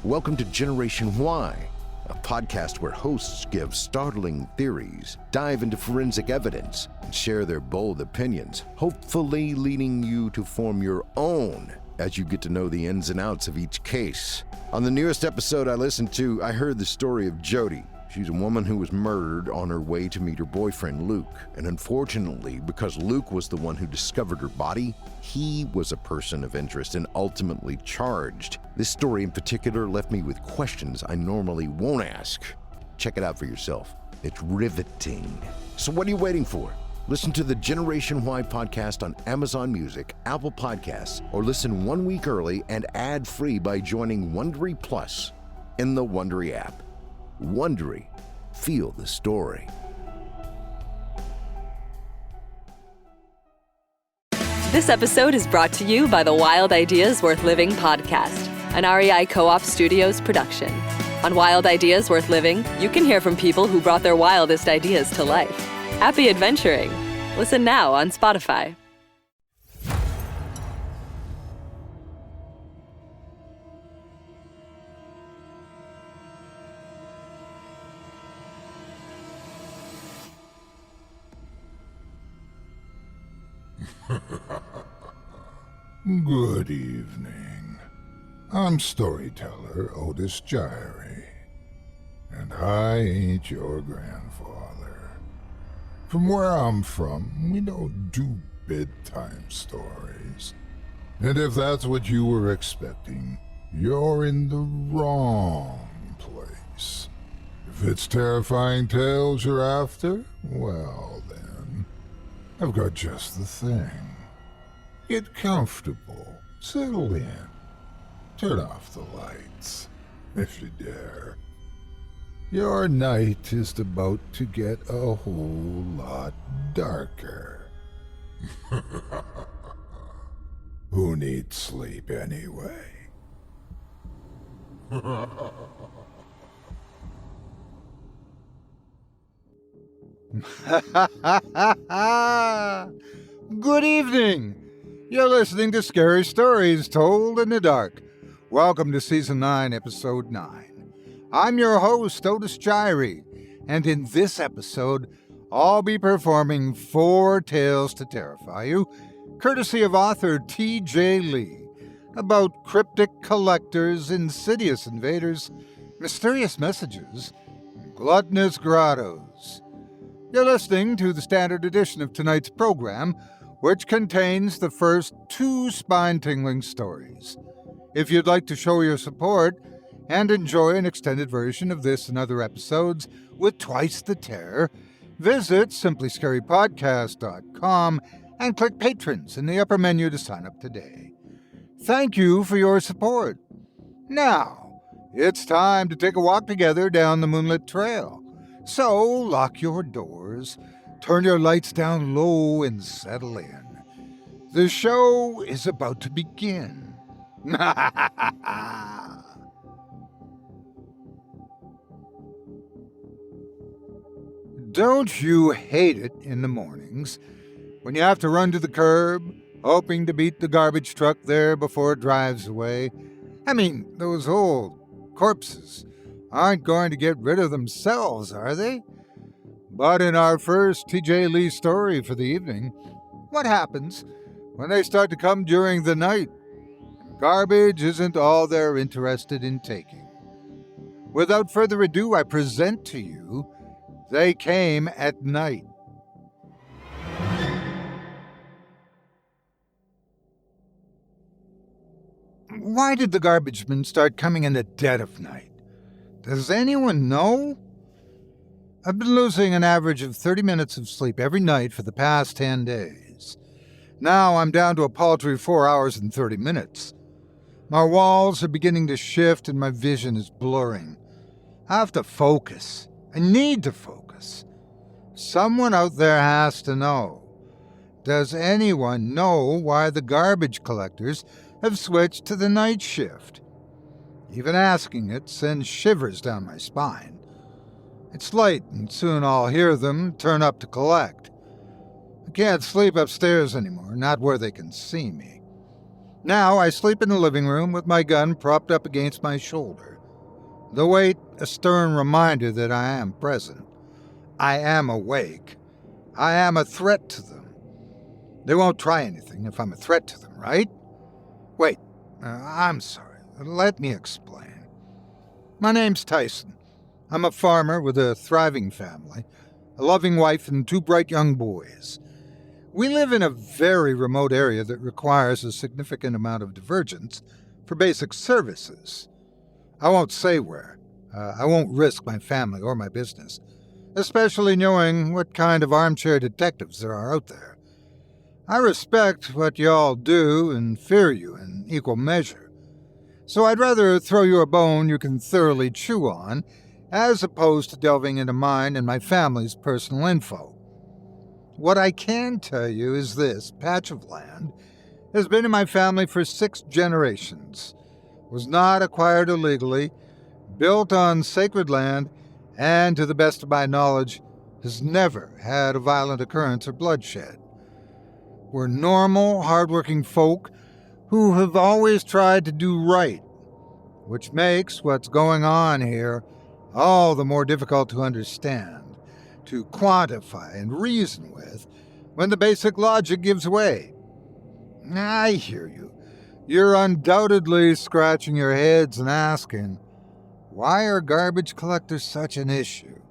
Welcome to Generation Y, a podcast where hosts give startling theories, dive into forensic evidence, and share their bold opinions, hopefully leading you to form your own as you get to know the ins and outs of each case. On the newest episode I listened to, I heard the story of Jody. She's a woman who was murdered on her way to meet her boyfriend, Luke. And unfortunately, because Luke was the one who discovered her body, he was a person of interest and ultimately charged. This story in particular left me with questions I normally won't ask. Check it out for yourself. It's riveting. So what are you waiting for? Listen to the Generation Y podcast on Amazon Music, Apple Podcasts, or listen 1 week early and ad-free by joining Wondery Plus in the Wondery app. Wondery. Feel the story. This episode is brought to you by the Wild Ideas Worth Living podcast, an REI Co-op Studios production. On Wild Ideas Worth Living, you can hear from people who brought their wildest ideas to life. Happy adventuring. Listen now on Spotify. Good evening. I'm storyteller Otis Gyrie, and I ain't your grandfather. From where I'm from, we don't do bedtime stories. And if that's what you were expecting, you're in the wrong place. If it's terrifying tales you're after, well then, I've got just the thing. Get comfortable, settle in, turn off the lights, if you dare. Your night is about to get a whole lot darker. Who needs sleep anyway? Good evening. You're listening to Scary Stories Told in the Dark. Welcome to Season 9, Episode 9. I'm your host, Otis Gyrie, and in this episode, I'll be performing 4 tales to terrify you, courtesy of author T.J. Lee, about cryptic collectors, insidious invaders, mysterious messages, and gluttonous grottos. You're listening to the standard edition of tonight's program, which contains the first 2 spine-tingling stories. If you'd like to show your support and enjoy an extended version of this and other episodes with twice the terror, visit simplyscarypodcast.com and click Patrons in the upper menu to sign up today. Thank you for your support. Now, it's time to take a walk together down the moonlit trail. So, lock your doors, turn your lights down low, and settle in. The show is about to begin. Don't you hate it in the mornings when you have to run to the curb, hoping to beat the garbage truck there before it drives away? I mean, those old corpses aren't going to get rid of themselves, are they? But in our first T.J. Lee story for the evening, what happens when they start to come during the night? Garbage isn't all they're interested in taking. Without further ado, I present to you They Came at Night. Why did the garbage men start coming in the dead of night? Does anyone know? I've been losing an average of 30 minutes of sleep every night for the past 10 days. Now I'm down to a paltry 4 hours and 30 minutes. My walls are beginning to shift and my vision is blurring. I have to focus. I need to focus. Someone out there has to know. Does anyone know why the garbage collectors have switched to the night shift? Even asking it sends shivers down my spine. It's late, and soon I'll hear them turn up to collect. I can't sleep upstairs anymore, not where they can see me. Now I sleep in the living room with my gun propped up against my shoulder. The weight, a stern reminder that I am present. I am awake. I am a threat to them. They won't try anything if I'm a threat to them, right? Wait, I'm sorry. Let me explain. My name's Tyson. I'm a farmer with a thriving family, a loving wife, and 2 bright young boys. We live in a very remote area that requires a significant amount of divergence for basic services. I won't say where. I won't risk my family or my business, especially knowing what kind of armchair detectives there are out there. I respect what y'all do and fear you in equal measure. So I'd rather throw you a bone you can thoroughly chew on, as opposed to delving into mine and my family's personal info. What I can tell you is this patch of land has been in my family for 6 generations, was not acquired illegally, built on sacred land, and to the best of my knowledge, has never had a violent occurrence or bloodshed. We're normal, hardworking folk who have always tried to do right, which makes what's going on here all the more difficult to understand, to quantify and reason with when the basic logic gives way. I hear you. You're undoubtedly scratching your heads and asking, why are garbage collectors such an issue?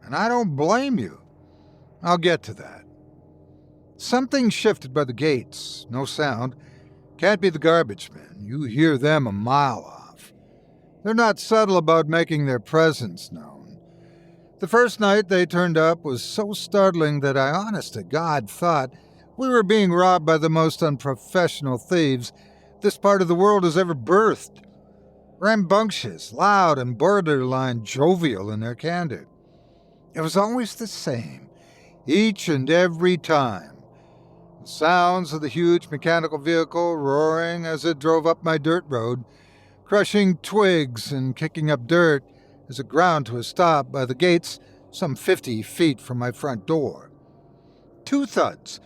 And I don't blame you. I'll get to that. Something shifted by the gates. No sound. Can't be the garbage men. You hear them a mile off. They're not subtle about making their presence known. The first night they turned up was so startling that I honest to God thought we were being robbed by the most unprofessional thieves this part of the world has ever birthed. Rambunctious, loud, and borderline jovial in their candor. It was always the same, each and every time. The sounds of the huge mechanical vehicle roaring as it drove up my dirt road, crushing twigs and kicking up dirt as it ground to a stop by the gates some 50 feet from my front door. 2 thuds,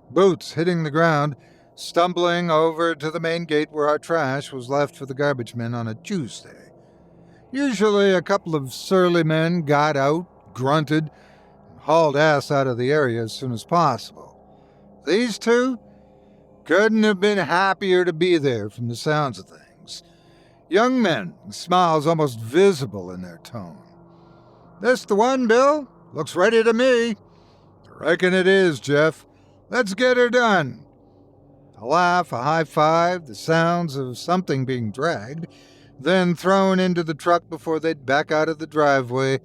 boots hitting the ground, stumbling over to the main gate where our trash was left for the garbage men on a Tuesday. Usually a couple of surly men got out, grunted, and hauled ass out of the area as soon as possible. These 2 couldn't have been happier to be there from the sounds of things. Young men, smiles almost visible in their tone. This the one, Bill? Looks ready to me. Reckon it is, Jeff. Let's get her done. A laugh, a high five, the sounds of something being dragged, then thrown into the truck before they'd back out of the driveway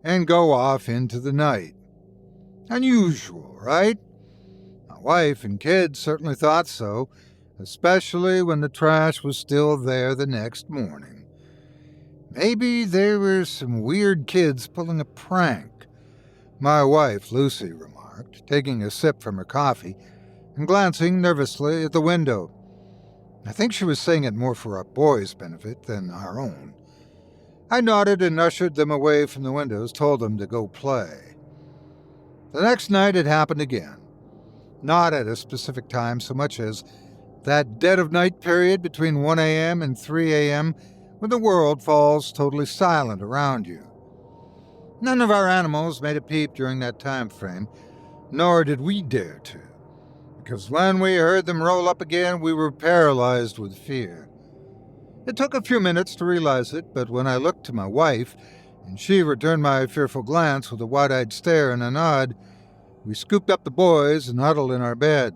and go off into the night. Unusual, right? My wife and kids certainly thought so, especially when the trash was still there the next morning. Maybe there were some weird kids pulling a prank, my wife, Lucy, remarked, taking a sip from her coffee and glancing nervously at the window. I think she was saying it more for our boys' benefit than our own. I nodded and ushered them away from the windows, told them to go play. The next night it happened again. Not at a specific time so much as that dead-of-night period between 1 a.m. and 3 a.m. when the world falls totally silent around you. None of our animals made a peep during that time frame, nor did we dare to, because when we heard them roll up again, we were paralyzed with fear. It took a few minutes to realize it, but when I looked to my wife, and she returned my fearful glance with a wide-eyed stare and a nod, we scooped up the boys and huddled in our bed.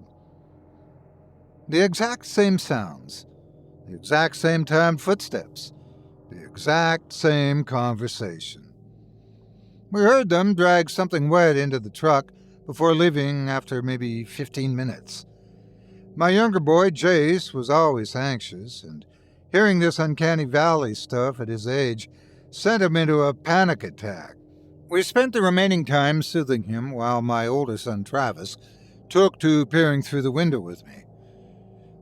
The exact same sounds, the exact same timed footsteps, the exact same conversation. We heard them drag something wet into the truck before leaving after maybe 15 minutes. My younger boy, Jace, was always anxious, and hearing this uncanny valley stuff at his age sent him into a panic attack. We spent the remaining time soothing him while my older son, Travis, took to peering through the window with me.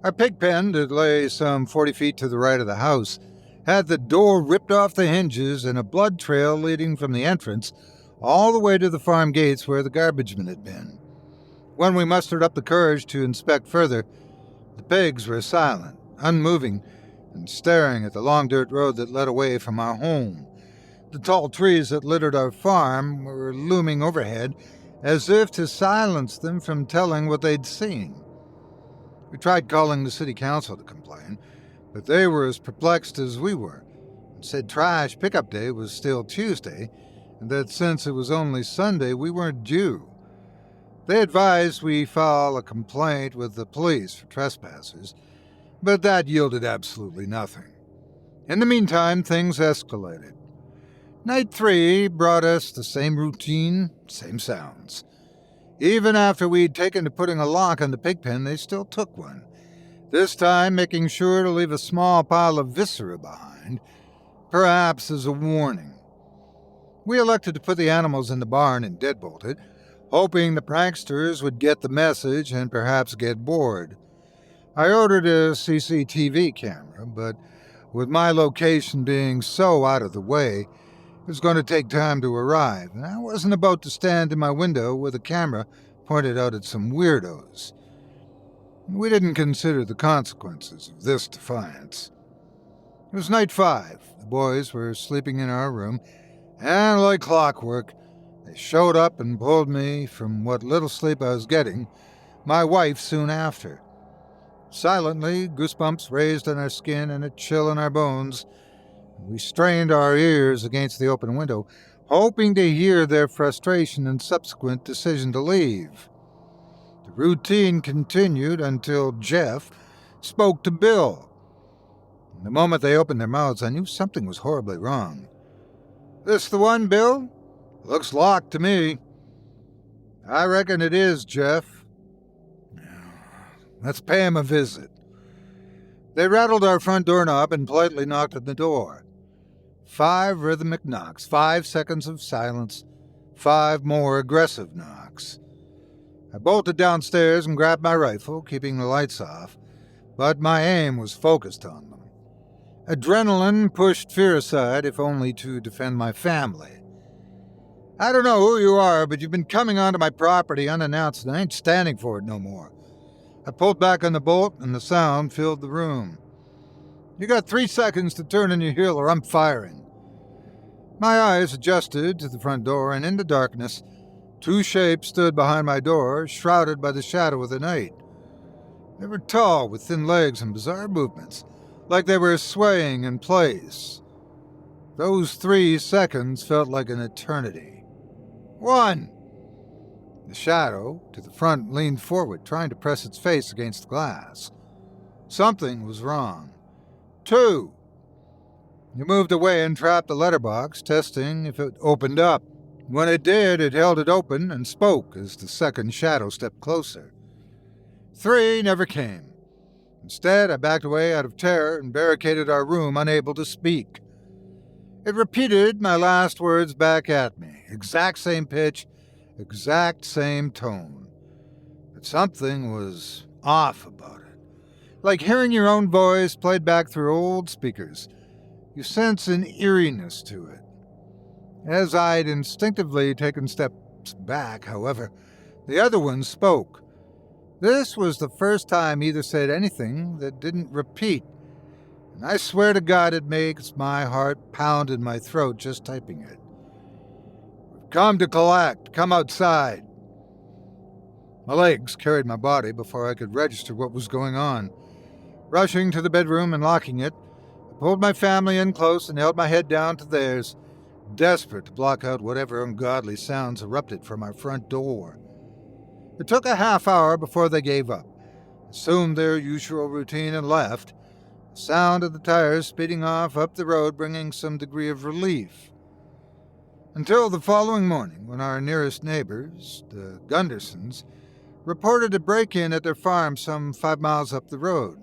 Our pig pen, that lay some 40 feet to the right of the house, had the door ripped off the hinges and a blood trail leading from the entrance all the way to the farm gates where the garbage men had been. When we mustered up the courage to inspect further, The pigs were silent, unmoving, and staring at the long dirt road that led away from our home. The tall trees that littered our farm were looming overhead, as if to silence them from telling what they'd seen. We tried calling the city council to complain, but they were as perplexed as we were, and said trash pickup day was still Tuesday, and that since it was only Sunday, we weren't due. They advised we file a complaint with the police for trespassers, but that yielded absolutely nothing. In the meantime, things escalated. Night 3 brought us the same routine, same sounds. Even after we'd taken to putting a lock on the pig pen, they still took one, this time making sure to leave a small pile of viscera behind, perhaps as a warning. We elected to put the animals in the barn and deadbolted, hoping the pranksters would get the message and perhaps get bored. I ordered a CCTV camera, but with my location being so out of the way, it was going to take time to arrive, and I wasn't about to stand in my window with a camera pointed out at some weirdos. We didn't consider the consequences of this defiance. It was night 5. The boys were sleeping in our room, and like clockwork, they showed up and pulled me from what little sleep I was getting, my wife soon after. Silently, goosebumps raised on our skin and a chill in our bones. We strained our ears against the open window, hoping to hear their frustration and subsequent decision to leave. The routine continued until Jeff spoke to Bill. The moment they opened their mouths, I knew something was horribly wrong. "This the one, Bill? Looks locked to me." "I reckon it is, Jeff." "Let's pay him a visit." They rattled our front doorknob and politely knocked on the door. 5 rhythmic knocks, 5 seconds of silence, 5 more aggressive knocks. I bolted downstairs and grabbed my rifle, keeping the lights off, but my aim was focused on them. Adrenaline pushed fear aside, if only to defend my family. "I don't know who you are, but you've been coming onto my property unannounced, and I ain't standing for it no more." I pulled back on the bolt, and the sound filled the room. "You got 3 seconds to turn in your heel, or I'm firing." My eyes adjusted to the front door, and in the darkness, 2 shapes stood behind my door, shrouded by the shadow of the night. They were tall, with thin legs and bizarre movements, like they were swaying in place. Those 3 seconds felt like an eternity. 1. The shadow to the front leaned forward, trying to press its face against the glass. Something was wrong. 2. It moved away and trapped the letterbox, testing if it opened up. When it did, it held it open and spoke as the second shadow stepped closer. 3 never came. Instead, I backed away out of terror and barricaded our room, unable to speak. It repeated my last words back at me, exact same pitch, exact same tone. But something was off about it. Like hearing your own voice played back through old speakers. You sense an eeriness to it. As I'd instinctively taken steps back, however, the other one spoke. This was the first time either said anything that didn't repeat, and I swear to God it makes my heart pound in my throat just typing it. "We've come to collect. Come outside." My legs carried my body before I could register what was going on. Rushing to the bedroom and locking it, I pulled my family in close and held my head down to theirs, desperate to block out whatever ungodly sounds erupted from our front door. It took a half hour before they gave up, assumed their usual routine, and left, the sound of the tires speeding off up the road bringing some degree of relief. Until the following morning, when our nearest neighbors, the Gundersons, reported a break-in at their farm some 5 miles up the road.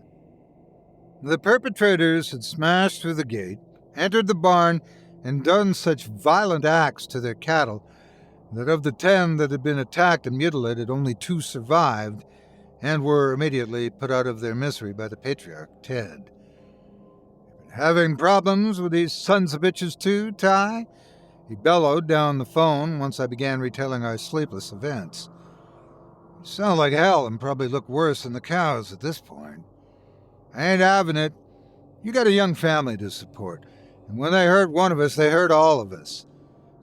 The perpetrators had smashed through the gate, entered the barn, and done such violent acts to their cattle that of the 10 that had been attacked and mutilated, only 2 survived and were immediately put out of their misery by the patriarch, Ted. "You've been having problems with these sons of bitches too, Ty?" he bellowed down the phone once I began retelling our sleepless events. Sound like hell and probably look worse than the cows at this point. I ain't having it. You got a young family to support, and when they hurt one of us, they hurt all of us.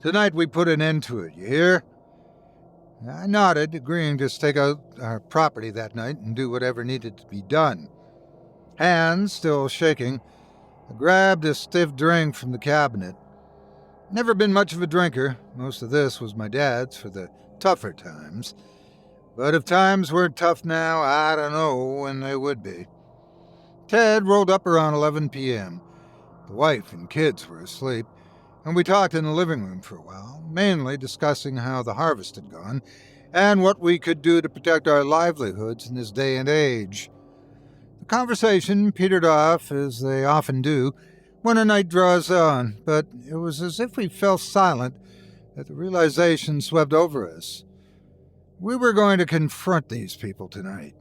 Tonight we put an end to it, you hear? I nodded, agreeing to stake out our property that night and do whatever needed to be done. Hands still shaking, I grabbed a stiff drink from the cabinet. Never been much of a drinker. Most of this was my dad's for the tougher times. But if times weren't tough now, I don't know when they would be. Ted rolled up around 11 p.m. The wife and kids were asleep, and we talked in the living room for a while, mainly discussing how the harvest had gone and what we could do to protect our livelihoods in this day and age. The conversation petered off, as they often do, when a night draws on, but it was as if we fell silent that the realization swept over us. We were going to confront these people tonight.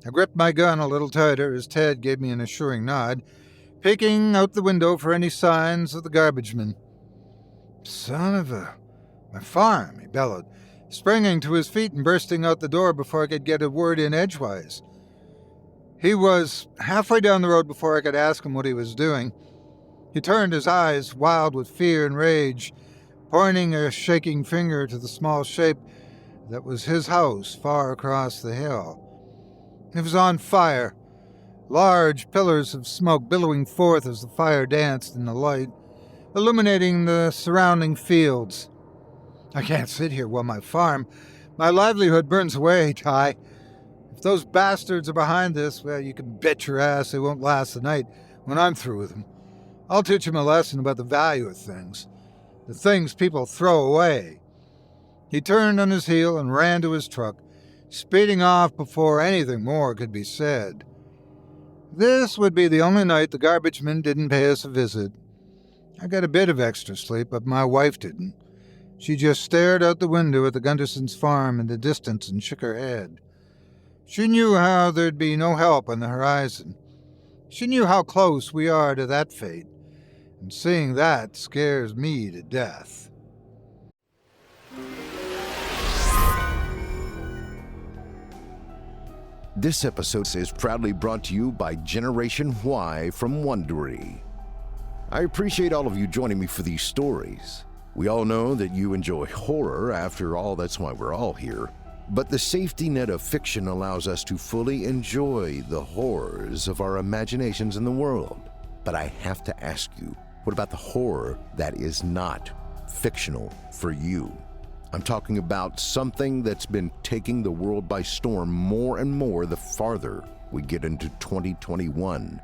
I gripped my gun a little tighter as Ted gave me an assuring nod, peeking out the window for any signs of the garbage man. Son of a... My farm, he bellowed, springing to his feet and bursting out the door before I could get a word in edgewise. He was halfway down the road before I could ask him what he was doing. He turned, his eyes wild with fear and rage, pointing a shaking finger to the small shape that was his house far across the hill. It was on fire, large pillars of smoke billowing forth as the fire danced in the light, illuminating the surrounding fields. I can't sit here while my livelihood burns away, Ty. If those bastards are behind this, well, you can bet your ass they won't last the night when I'm through with them. I'll teach them a lesson about the value of things, the things people throw away. He turned on his heel and ran to his truck, speeding off before anything more could be said. This would be the only night the garbage men didn't pay us a visit. I got a bit of extra sleep, but my wife didn't. She just stared out the window at the Gundersons' farm in the distance and shook her head. She knew how there'd be no help on the horizon. She knew how close we are to that fate, and seeing that scares me to death. This episode is proudly brought to you by Generation Y from Wondery. I appreciate all of you joining me for these stories. We all know that you enjoy horror, after all, that's why we're all here. But the safety net of fiction allows us to fully enjoy the horrors of our imaginations in the world. But I have to ask you, what about the horror that is not fictional for you? I'm talking about something that's been taking the world by storm more and more the farther we get into 2021.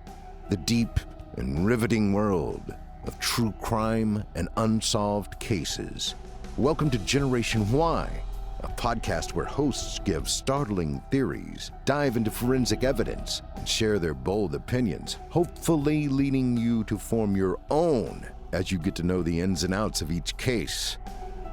The deep and riveting world of true crime and unsolved cases. Welcome to Generation Y, a podcast where hosts give startling theories, dive into forensic evidence, and share their bold opinions, hopefully leading you to form your own as you get to know the ins and outs of each case.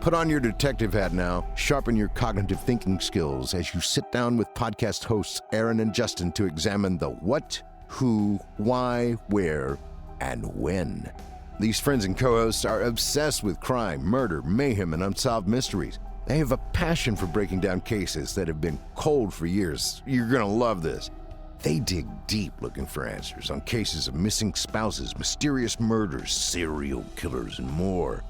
Put on your detective hat now, sharpen your cognitive thinking skills as you sit down with podcast hosts Aaron and Justin to examine the what, who, why, where, and when. These friends and co-hosts are obsessed with crime, murder, mayhem, and unsolved mysteries. They have a passion for breaking down cases that have been cold for years. You're gonna love this. They dig deep looking for answers on cases of missing spouses, mysterious murders, serial killers, and more.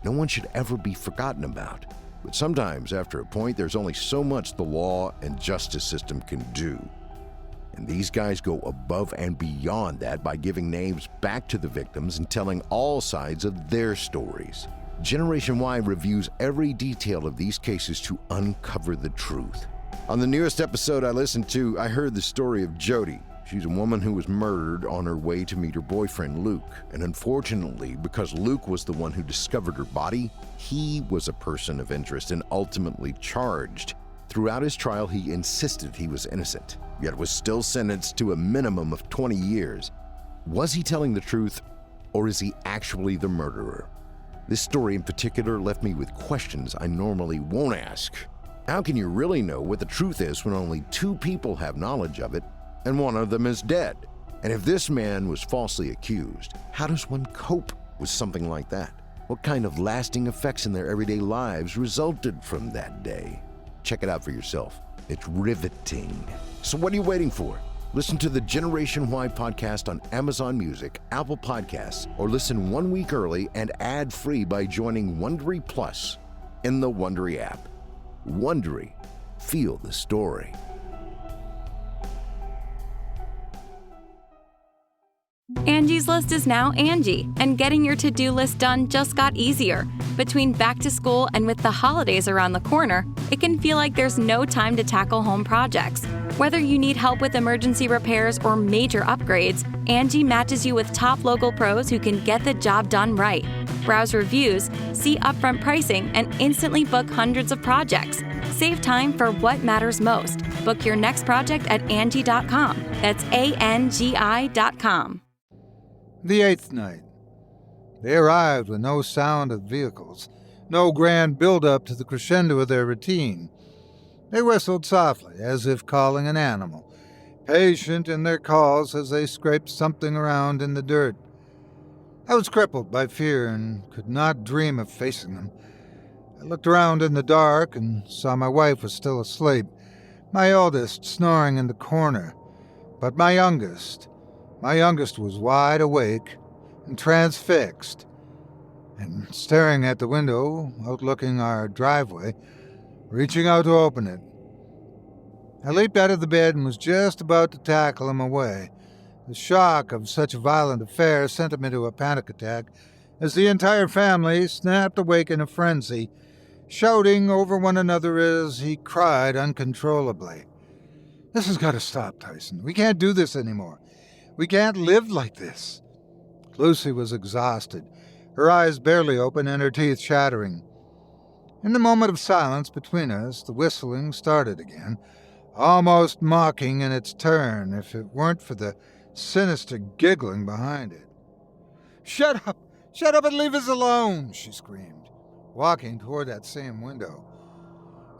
No one should ever be forgotten about. But sometimes, after a point, there's only so much the law and justice system can do. And these guys go above and beyond that by giving names back to the victims and telling all sides of their stories. Generation Y reviews every detail of these cases to uncover the truth. On the newest episode I listened to, I heard the story of Jody. She's a woman who was murdered on her way to meet her boyfriend, Luke. And unfortunately, because Luke was the one who discovered her body, he was a person of interest and ultimately charged. Throughout his trial, he insisted he was innocent, yet was still sentenced to a minimum of 20 years. Was he telling the truth, or is he actually the murderer? This story in particular left me with questions I normally won't ask. How can you really know what the truth is when only 2 people have knowledge of it, and one of them is dead? And if this man was falsely accused, how does one cope with something like that? What kind of lasting effects in their everyday lives resulted from that day? Check it out for yourself. It's riveting. So what are you waiting for? Listen to the Generation Y podcast on Amazon Music, Apple Podcasts, or listen 1 week early and ad-free by joining Wondery Plus in the Wondery app. Wondery. Feel the story. Angie's List is now Angie, and getting your to-do list done just got easier. Between back to school and with the holidays around the corner, it can feel like there's no time to tackle home projects. Whether you need help with emergency repairs or major upgrades, Angie matches you with top local pros who can get the job done right. Browse reviews, see upfront pricing, and instantly book hundreds of projects. Save time for what matters most. Book your next project at Angie.com. That's ANGI.com. The eighth night. They arrived with no sound of vehicles, no grand build-up to the crescendo of their routine. They whistled softly, as if calling an animal, patient in their calls as they scraped something around in the dirt. I was crippled by fear and could not dream of facing them. I looked around in the dark and saw my wife was still asleep, my eldest snoring in the corner, but my youngest was wide awake and transfixed, and staring at the window outlooking our driveway, reaching out to open it. I leaped out of the bed and was just about to tackle him away. The shock of such a violent affair sent him into a panic attack as the entire family snapped awake in a frenzy, shouting over one another as he cried uncontrollably. "This has got to stop, Tyson. We can't do this anymore. We can't live like this." Lucy was exhausted, her eyes barely open and her teeth chattering. In the moment of silence between us, the whistling started again, almost mocking in its turn if it weren't for the sinister giggling behind it. "Shut up! Shut up and leave us alone!" she screamed, walking toward that same window.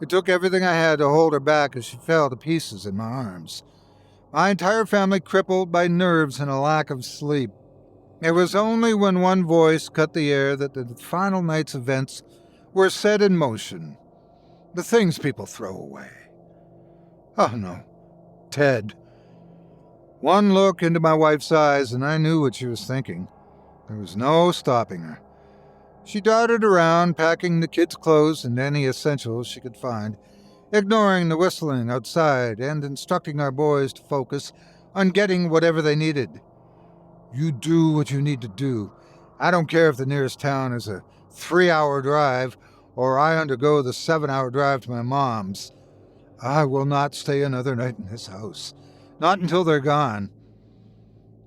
It took everything I had to hold her back as she fell to pieces in my arms. My entire family crippled by nerves and a lack of sleep. It was only when one voice cut the air that the final night's events were set in motion. The things people throw away. Oh no, Ted. One look into my wife's eyes and I knew what she was thinking. There was no stopping her. She darted around, packing the kids' clothes and any essentials she could find, ignoring the whistling outside and instructing our boys to focus on getting whatever they needed. "You do what you need to do. I don't care if the nearest town is a 3-hour drive or I undergo the 7-hour drive to my mom's. I will not stay another night in this house. Not until they're gone."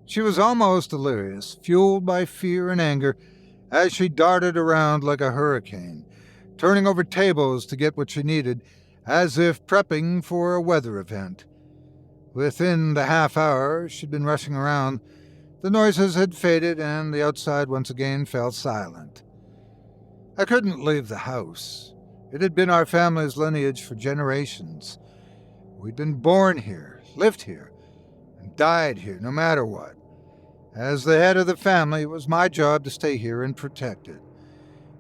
She was almost delirious, fueled by fear and anger, as she darted around like a hurricane, turning over tables to get what she needed, as if prepping for a weather event. Within the half hour she'd been rushing around, the noises had faded and the outside once again fell silent. I couldn't leave the house. It had been our family's lineage for generations. We'd been born here, lived here, and died here no matter what. As the head of the family, it was my job to stay here and protect it,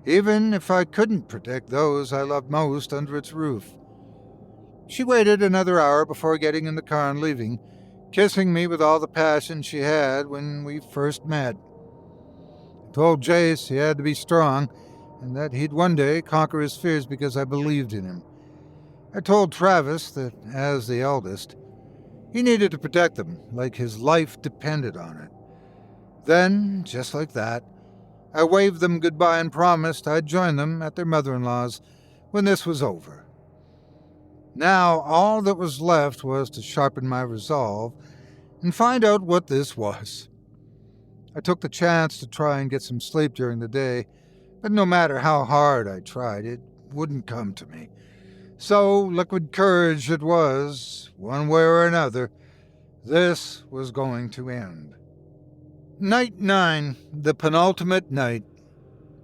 even if I couldn't protect those I loved most under its roof. She waited another hour before getting in the car and leaving, kissing me with all the passion she had when we first met. I told Jace he had to be strong and that he'd one day conquer his fears because I believed in him. I told Travis that, as the eldest, he needed to protect them like his life depended on it. Then, just like that, I waved them goodbye and promised I'd join them at their mother-in-law's when this was over. Now, all that was left was to sharpen my resolve and find out what this was. I took the chance to try and get some sleep during the day, but no matter how hard I tried, it wouldn't come to me. So, liquid courage it was, one way or another. This was going to end. Night 9, the penultimate night.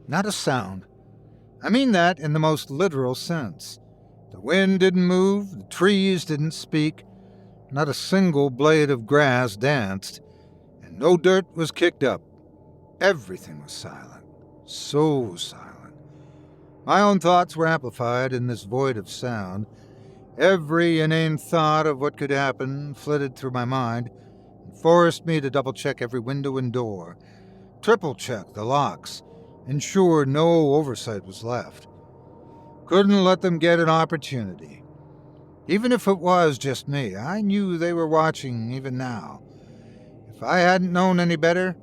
Not a sound. I mean that in the most literal sense. The wind didn't move, the trees didn't speak, not a single blade of grass danced, and no dirt was kicked up. Everything was silent, so silent. My own thoughts were amplified in this void of sound, Every inane thought of what could happen flitted through my mind and forced me to double-check every window and door, triple-check the locks, ensure no oversight was left. Couldn't let them get an opportunity. Even if it was just me, I knew they were watching even now. If I hadn't known any better,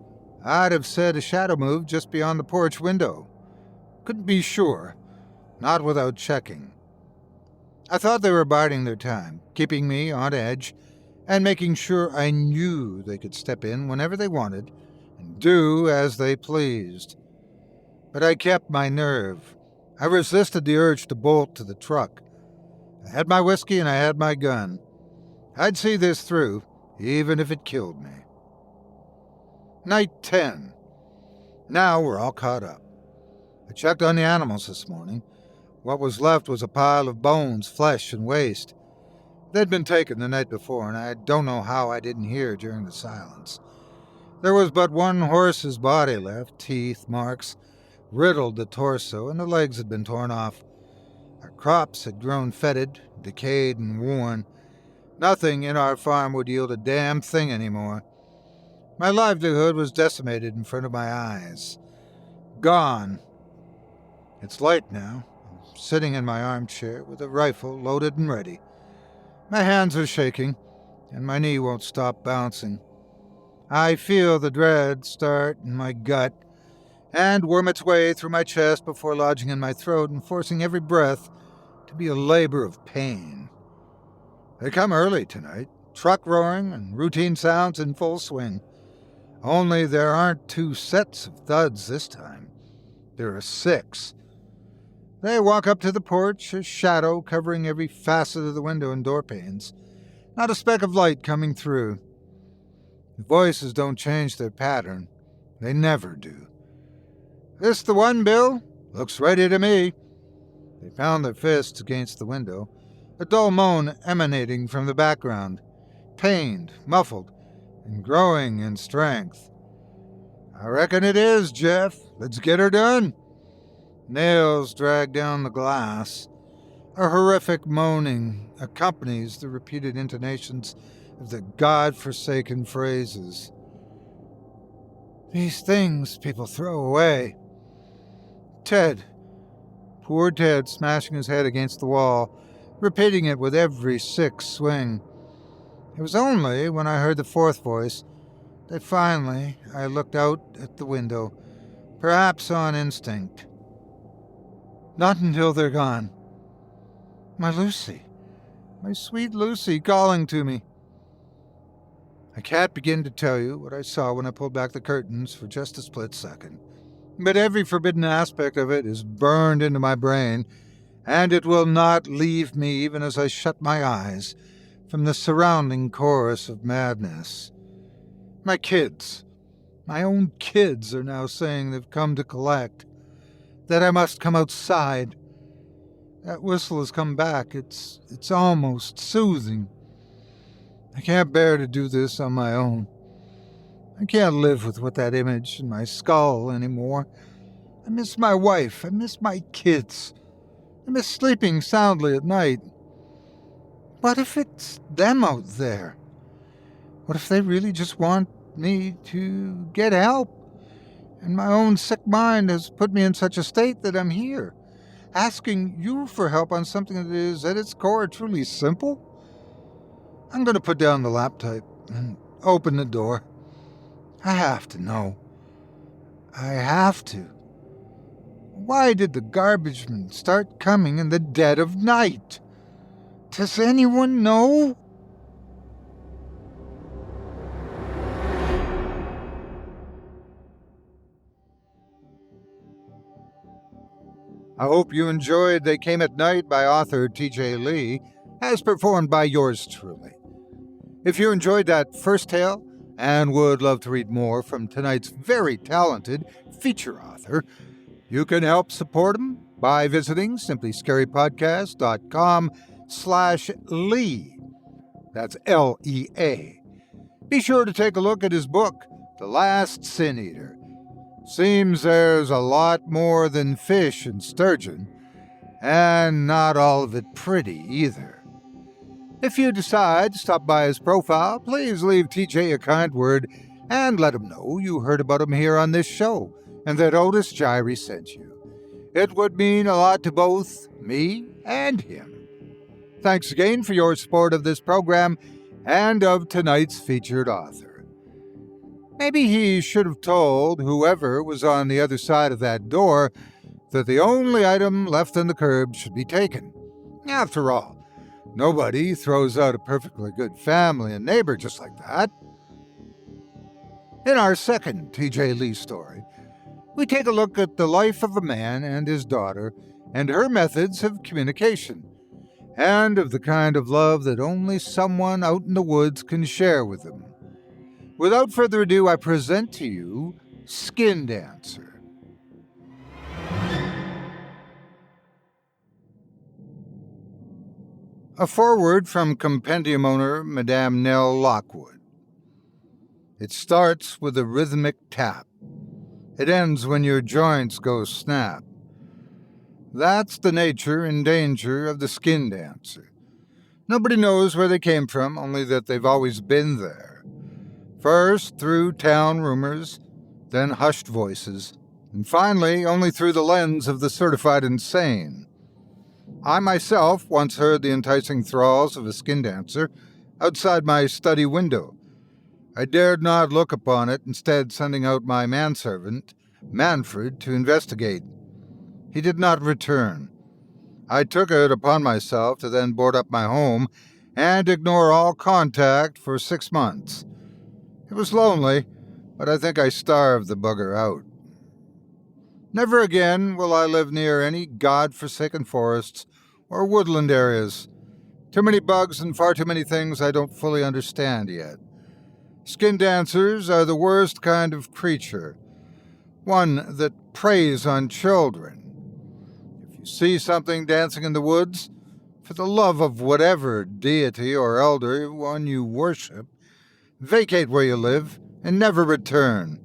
I'd have said a shadow moved just beyond the porch window. Couldn't be sure, not without checking. I thought they were biding their time, keeping me on edge, and making sure I knew they could step in whenever they wanted and do as they pleased. But I kept my nerve. I resisted the urge to bolt to the truck. I had my whiskey and I had my gun. I'd see this through, even if it killed me. Night 10. Now we're all caught up. I checked on the animals this morning. What was left was a pile of bones, flesh, and waste. They'd been taken the night before, and I don't know how I didn't hear during the silence. There was but one horse's body left, teeth, marks, riddled the torso, and the legs had been torn off. Our crops had grown fetid, decayed, and worn. Nothing in our farm would yield a damn thing anymore. My livelihood was decimated in front of my eyes. Gone. It's light now. I'm sitting in my armchair with a rifle loaded and ready. My hands are shaking, and my knee won't stop bouncing. I feel the dread start in my gut and worm its way through my chest before lodging in my throat and forcing every breath to be a labor of pain. They come early tonight, truck roaring and routine sounds in full swing. Only there aren't 2 sets of thuds this time. There are 6. They walk up to the porch, a shadow covering every facet of the window and door panes. Not a speck of light coming through. The voices don't change their pattern. They never do. "This the one, Bill? Looks ready to me." They pound their fists against the window, a dull moan emanating from the background, pained, muffled, and growing in strength. "I reckon it is, Jeff. Let's get her done." Nails drag down the glass. A horrific moaning accompanies the repeated intonations of the God-forsaken phrases. "These things people throw away." Ted. Poor Ted, smashing his head against the wall, repeating it with every 6 swing. It was only when I heard the 4th voice that finally I looked out at the window, perhaps on instinct. Not until they're gone. My Lucy. My sweet Lucy calling to me. I can't begin to tell you what I saw when I pulled back the curtains for just a split second. But every forbidden aspect of it is burned into my brain, and it will not leave me even as I shut my eyes from the surrounding chorus of madness. My kids, my own kids, are now saying they've come to collect, that I must come outside. That whistle has come back. It's almost soothing. I can't bear to do this on my own. I can't live with that image in my skull anymore. I miss my wife. I miss my kids. I miss sleeping soundly at night. What if it's them out there? What if they really just want me to get help? And my own sick mind has put me in such a state that I'm here, asking you for help on something that is, at its core, truly simple? I'm going to put down the laptop and open the door. I have to know. I have to. Why did the garbage men start coming in the dead of night? Does anyone know? I hope you enjoyed They Came at Night by author T.J. Lee, as performed by yours truly. If you enjoyed that first tale and would love to read more from tonight's very talented feature author, you can help support him by visiting simplyscarypodcast.com/Lee. That's L-E-A. Be sure to take a look at his book, The Last Sin Eater. Seems there's a lot more than fish and sturgeon, and not all of it pretty either. If you decide to stop by his profile, please leave TJ a kind word and let him know you heard about him here on this show and that Otis Gyrie sent you. It would mean a lot to both me and him. Thanks again for your support of this program and of tonight's featured author. Maybe he should have told whoever was on the other side of that door that the only item left on the curb should be taken. After all, nobody throws out a perfectly good family and neighbor just like that. In our second T.J. Lee story, we take a look at the life of a man and his daughter and her methods of communication, and of the kind of love that only someone out in the woods can share with them. Without further ado, I present to you Skin Dancer. A foreword from compendium owner Madame Nell Lockwood. It starts with a rhythmic tap. It ends when your joints go snap. That's the nature and danger of the skin dancer. Nobody knows where they came from, only that they've always been there. First through town rumors, then hushed voices, and finally only through the lens of the certified insane. I myself once heard the enticing thralls of a skin dancer outside my study window. I dared not look upon it, instead sending out my manservant, Manfred, to investigate. He did not return. I took it upon myself to then board up my home and ignore all contact for 6 months. It was lonely, but I think I starved the bugger out. Never again will I live near any god-forsaken forests or woodland areas. Too many bugs and far too many things I don't fully understand yet. Skin dancers are the worst kind of creature, one that preys on children. If you see something dancing in the woods, for the love of whatever deity or elder one you worship, vacate where you live and never return.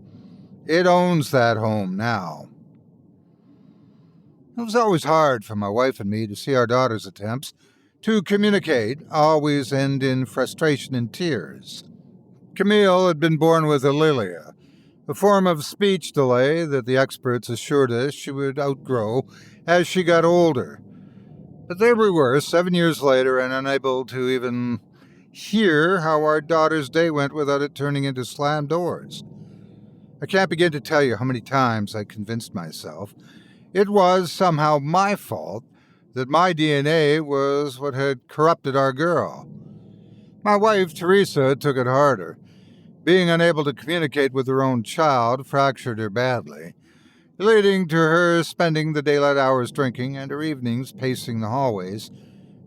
It owns that home now. It was always hard for my wife and me to see our daughter's attempts to communicate always end in frustration and tears. Camille had been born with Alilia, a form of speech delay that the experts assured us she would outgrow as she got older. But there we were, 7 years later, and unable to even hear how our daughter's day went without it turning into slammed doors. I can't begin to tell you how many times I convinced myself it was somehow my fault that my DNA was what had corrupted our girl. My wife, Teresa, took it harder. Being unable to communicate with her own child fractured her badly, leading to her spending the daylight hours drinking and her evenings pacing the hallways,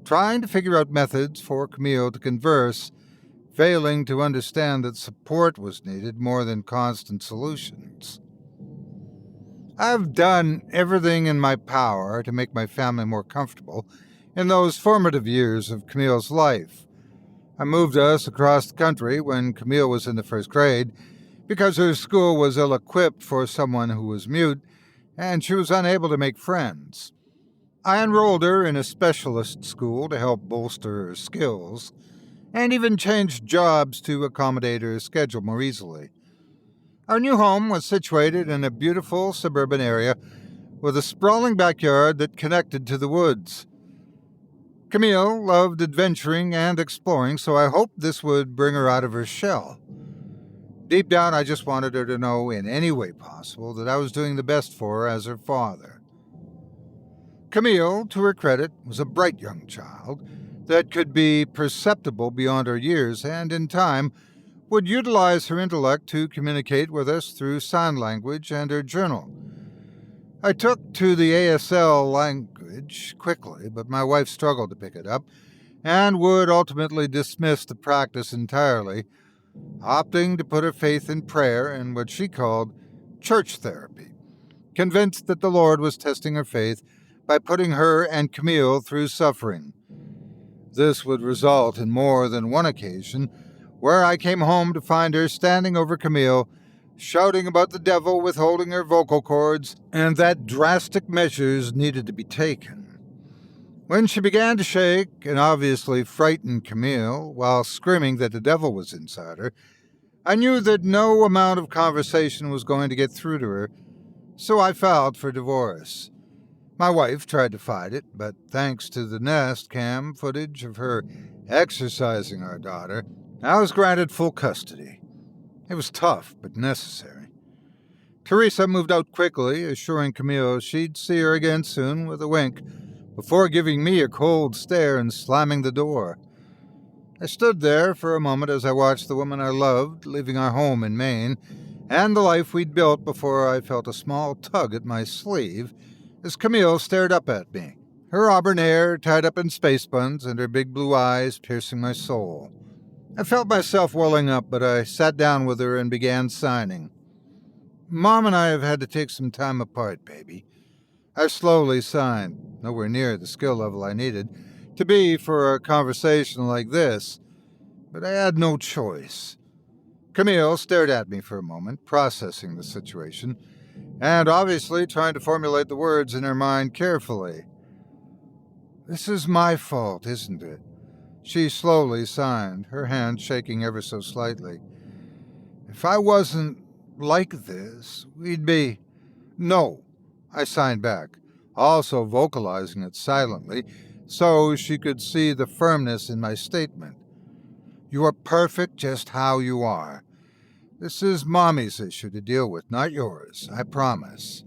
trying to figure out methods for Camille to converse, failing to understand that support was needed more than constant solutions. I've done everything in my power to make my family more comfortable in those formative years of Camille's life. I moved us across the country when Camille was in the first grade because her school was ill-equipped for someone who was mute, and she was unable to make friends. I enrolled her in a specialist school to help bolster her skills, and even changed jobs to accommodate her schedule more easily. Our new home was situated in a beautiful suburban area with a sprawling backyard that connected to the woods. Camille loved adventuring and exploring, so I hoped this would bring her out of her shell. Deep down, I just wanted her to know in any way possible that I was doing the best for her as her father. Camille, to her credit, was a bright young child that could be perceptible beyond her years and, in time, would utilize her intellect to communicate with us through sign language and her journal. I took to the ASL language quickly, but my wife struggled to pick it up and would ultimately dismiss the practice entirely, opting to put her faith in prayer and what she called church therapy, convinced that the Lord was testing her faith by putting her and Camille through suffering. This would result in more than one occasion where I came home to find her standing over Camille, shouting about the devil withholding her vocal cords and that drastic measures needed to be taken. When she began to shake and obviously frightened Camille while screaming that the devil was inside her, I knew that no amount of conversation was going to get through to her, so I filed for divorce. My wife tried to fight it, but thanks to the Nest Cam footage of her exercising our daughter, I was granted full custody. It was tough, but necessary. Teresa moved out quickly, assuring Camille she'd see her again soon with a wink, before giving me a cold stare and slamming the door. I stood there for a moment as I watched the woman I loved leaving our home in Maine, and the life we'd built before I felt a small tug at my sleeve as Camille stared up at me, her auburn hair tied up in space buns and her big blue eyes piercing my soul. I felt myself welling up, but I sat down with her and began signing. Mom and I have had to take some time apart, baby. I slowly signed, nowhere near the skill level I needed to be for a conversation like this, but I had no choice. Camille stared at me for a moment, processing the situation, and obviously trying to formulate the words in her mind carefully. "This is my fault, isn't it?" She slowly signed, her hand shaking ever so slightly. "If I wasn't like this, we'd be—" "No," I signed back, also vocalizing it silently so she could see the firmness in my statement. "You are perfect just how you are. This is Mommy's issue to deal with, not yours, I promise."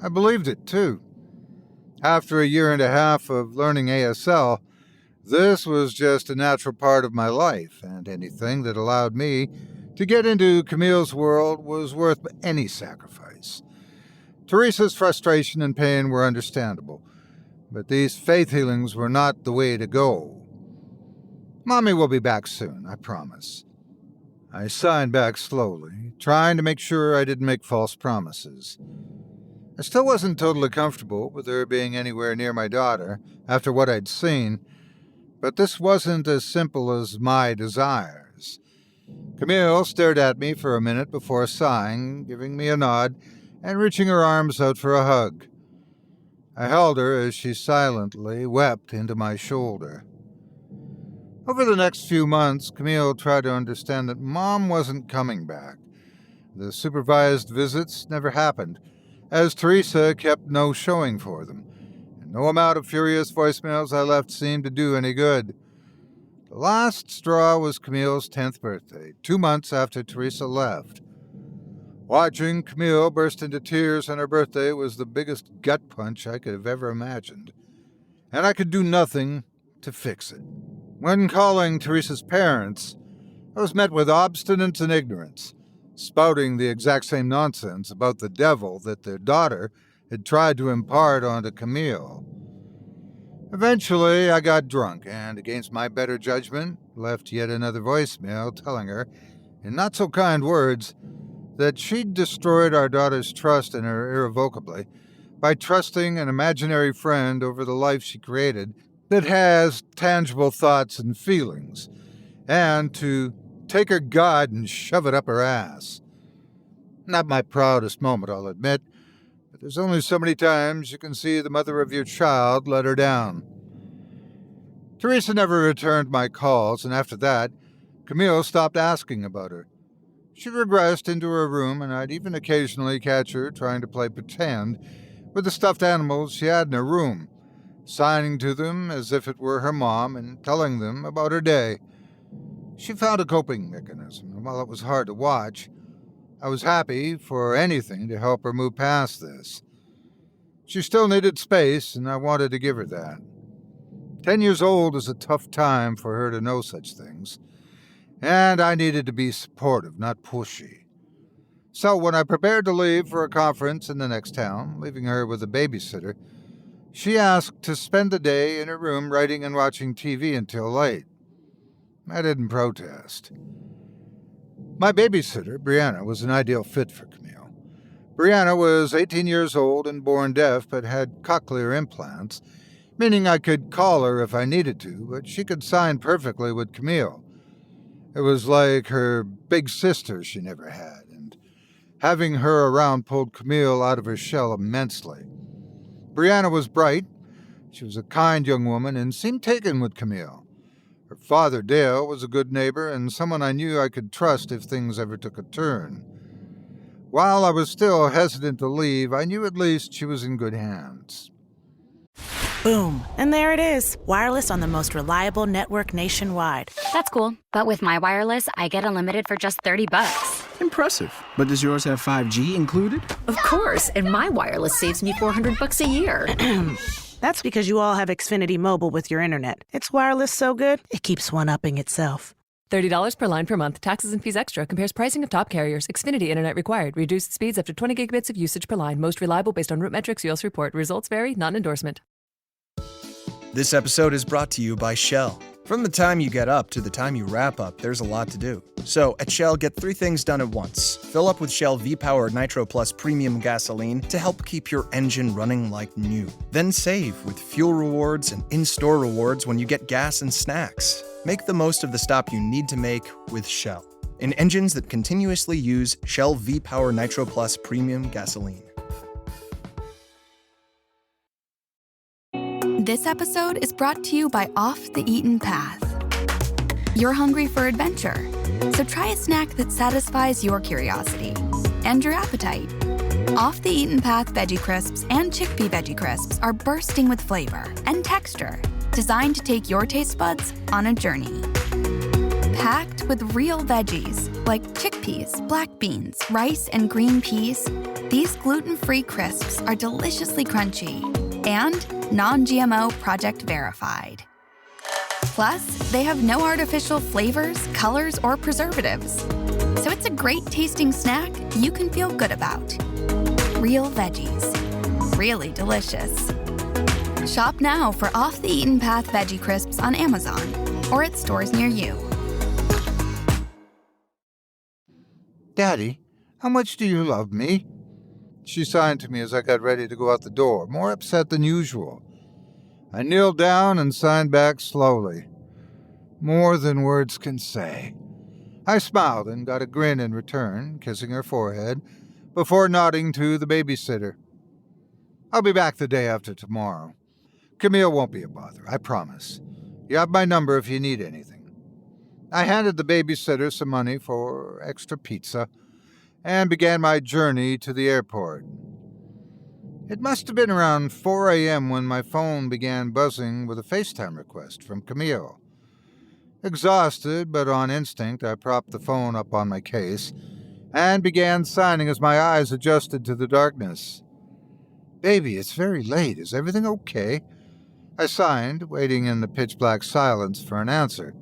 I believed it, too. After a year and a half of learning ASL, this was just a natural part of my life, and anything that allowed me to get into Camille's world was worth any sacrifice. Teresa's frustration and pain were understandable, but these faith healings were not the way to go. "Mommy will be back soon, I promise." I signed back slowly, trying to make sure I didn't make false promises. I still wasn't totally comfortable with her being anywhere near my daughter after what I'd seen, but this wasn't as simple as my desires. Camille stared at me for a minute before sighing, giving me a nod, and reaching her arms out for a hug. I held her as she silently wept into my shoulder. Over the next few months, Camille tried to understand that Mom wasn't coming back. The supervised visits never happened, as Teresa kept no showing for them, and no amount of furious voicemails I left seemed to do any good. The last straw was Camille's 10th birthday, 2 months after Teresa left. Watching Camille burst into tears on her birthday was the biggest gut punch I could have ever imagined, and I could do nothing to fix it. When calling Teresa's parents, I was met with obstinance and ignorance, spouting the exact same nonsense about the devil that their daughter had tried to impart onto Camille. Eventually, I got drunk and, against my better judgment, left yet another voicemail telling her, in not-so-kind words, that she'd destroyed our daughter's trust in her irrevocably by trusting an imaginary friend over the life she created that has tangible thoughts and feelings, and to take her God and shove it up her ass. Not my proudest moment, I'll admit, but there's only so many times you can see the mother of your child let her down. Teresa never returned my calls, and after that, Camille stopped asking about her. She regressed into her room, and I'd even occasionally catch her trying to play pretend with the stuffed animals she had in her room, signing to them as if it were her mom and telling them about her day. She found a coping mechanism, and while it was hard to watch, I was happy for anything to help her move past this. She still needed space, and I wanted to give her that. 10 years old is a tough time for her to know such things, and I needed to be supportive, not pushy. So when I prepared to leave for a conference in the next town, leaving her with a babysitter, she asked to spend the day in her room writing and watching TV until late. I didn't protest. My babysitter, Brianna, was an ideal fit for Camille. Brianna was 18 years old and born deaf, but had cochlear implants, meaning I could call her if I needed to, but she could sign perfectly with Camille. It was like her big sister she never had, and having her around pulled Camille out of her shell immensely. Brianna was bright. She was a kind young woman and seemed taken with Camille. Her father, Dale, was a good neighbor and someone I knew I could trust if things ever took a turn. While I was still hesitant to leave, I knew at least she was in good hands. Boom. And there it is. Wireless on the most reliable network nationwide. That's cool. But with my wireless, I get unlimited for just $30. Impressive. But does yours have 5G included? Of course. And my wireless saves me $400 a year. That's because you all have Xfinity Mobile with your internet. It's wireless so good, it keeps one-upping itself. $30 per line per month. Taxes and fees extra. Compares pricing of top carriers. Xfinity Internet required. Reduced speeds after 20 gigabits of usage per line. Most reliable based on root metrics. US report. Results vary. Not an endorsement. This episode is brought to you by Shell. From the time you get up to the time you wrap up, there's a lot to do. So at Shell, get 3 things done at once. Fill up with Shell V-Power Nitro Plus Premium Gasoline to help keep your engine running like new. Then save with fuel rewards and in-store rewards when you get gas and snacks. Make the most of the stop you need to make with Shell. In engines that continuously use Shell V-Power Nitro Plus Premium Gasoline. This episode is brought to you by Off the Eaten Path. You're hungry for adventure, so try a snack that satisfies your curiosity and your appetite. Off the Eaten Path Veggie Crisps and Chickpea Veggie Crisps are bursting with flavor and texture, designed to take your taste buds on a journey. Packed with real veggies like chickpeas, black beans, rice, and green peas, these gluten-free crisps are deliciously crunchy and non-GMO project verified. Plus, they have no artificial flavors, colors, or preservatives. So it's a great tasting snack you can feel good about. Real veggies. Really delicious. Shop now for Off the Eaten Path Veggie Crisps on Amazon or at stores near you. Daddy, how much do you love me? She signed to me as I got ready to go out the door, more upset than usual. I kneeled down and signed back slowly. More than words can say. I smiled and got a grin in return, kissing her forehead, before nodding to the babysitter. I'll be back the day after tomorrow. Camille won't be a bother, I promise. You have my number if you need anything. I handed the babysitter some money for extra pizza and began my journey to the airport. It must have been around 4 a.m. when my phone began buzzing with a FaceTime request from Camille. Exhausted, but on instinct, I propped the phone up on my case and began signing as my eyes adjusted to the darkness. "Baby, it's very late. Is everything okay?" I signed, waiting in the pitch-black silence for an answer,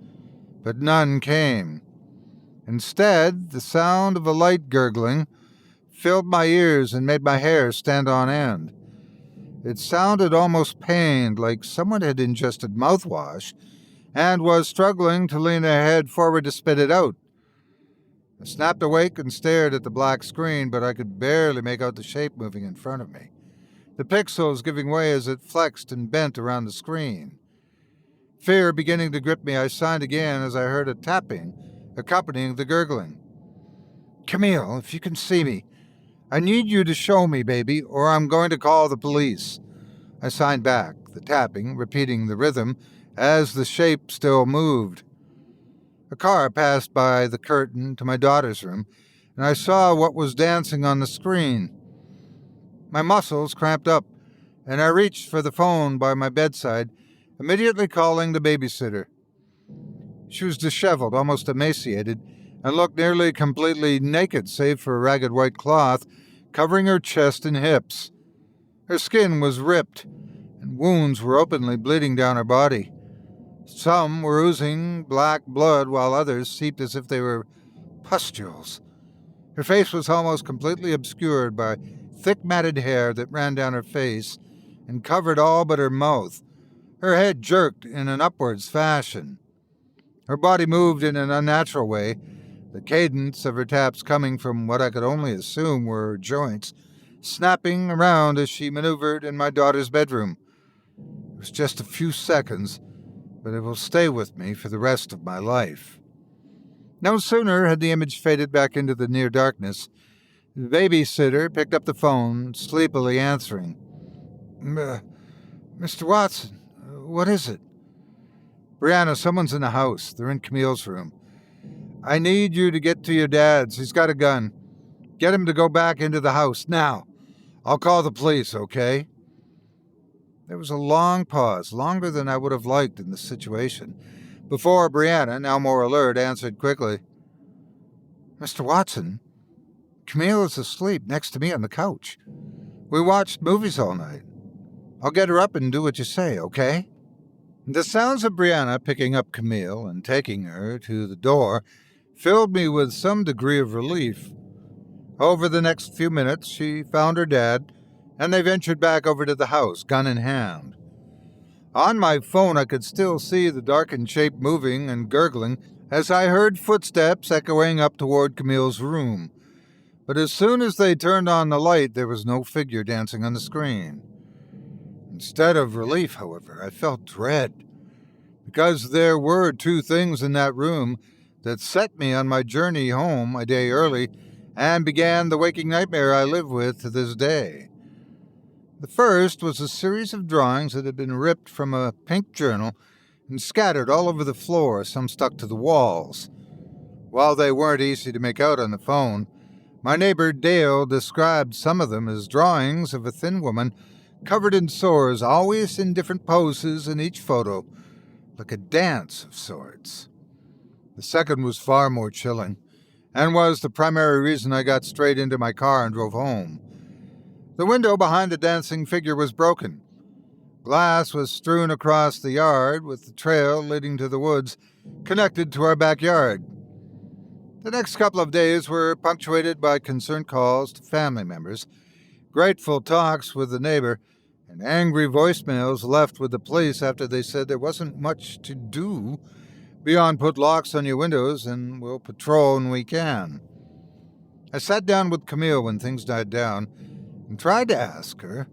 but none came. Instead, the sound of a light gurgling filled my ears and made my hair stand on end. It sounded almost pained, like someone had ingested mouthwash and was struggling to lean their head forward to spit it out. I snapped awake and stared at the black screen, but I could barely make out the shape moving in front of me, the pixels giving way as it flexed and bent around the screen. Fear beginning to grip me, I signed again as I heard a tapping accompanying the gurgling. "Camille, if you can see me, I need you to show me, baby, or I'm going to call the police." I signed back, the tapping repeating the rhythm as the shape still moved. A car passed by the curtain to my daughter's room, and I saw what was dancing on the screen. My muscles cramped up, and I reached for the phone by my bedside, immediately calling the babysitter. She was disheveled, almost emaciated, and looked nearly completely naked save for a ragged white cloth covering her chest and hips. Her skin was ripped, and wounds were openly bleeding down her body. Some were oozing black blood, while others seeped as if they were pustules. Her face was almost completely obscured by thick matted hair that ran down her face and covered all but her mouth. Her head jerked in an upwards fashion. Her body moved in an unnatural way, the cadence of her taps coming from what I could only assume were her joints, snapping around as she maneuvered in my daughter's bedroom. It was just a few seconds, but it will stay with me for the rest of my life. No sooner had the image faded back into the near darkness, the babysitter picked up the phone, sleepily answering. Mr. Watson, what is it? Brianna, someone's in the house. They're in Camille's room. I need you to get to your dad's. He's got a gun. Get him to go back into the house, now. I'll call the police, okay? There was a long pause, longer than I would have liked in this situation, before Brianna, now more alert, answered quickly. Mr. Watson, Camille is asleep next to me on the couch. We watched movies all night. I'll get her up and do what you say, okay? The sounds of Brianna picking up Camille and taking her to the door filled me with some degree of relief. Over the next few minutes, she found her dad, and they ventured back over to the house, gun in hand. On my phone, I could still see the darkened shape moving and gurgling as I heard footsteps echoing up toward Camille's room. But as soon as they turned on the light, there was no figure dancing on the screen. Instead of relief, however, I felt dread, because there were two things in that room that set me on my journey home a day early and began the waking nightmare I live with to this day. The first was a series of drawings that had been ripped from a pink journal and scattered all over the floor, some stuck to the walls. While they weren't easy to make out on the phone, my neighbor Dale described some of them as drawings of a thin woman covered in sores, always in different poses in each photo, like a dance of sorts. The second was far more chilling, and was the primary reason I got straight into my car and drove home. The window behind the dancing figure was broken. Glass was strewn across the yard, with the trail leading to the woods connected to our backyard. The next couple of days were punctuated by concerned calls to family members, grateful talks with the neighbor, and angry voicemails left with the police after they said there wasn't much to do beyond put locks on your windows and we'll patrol when we can. I sat down with Camille when things died down and tried to ask her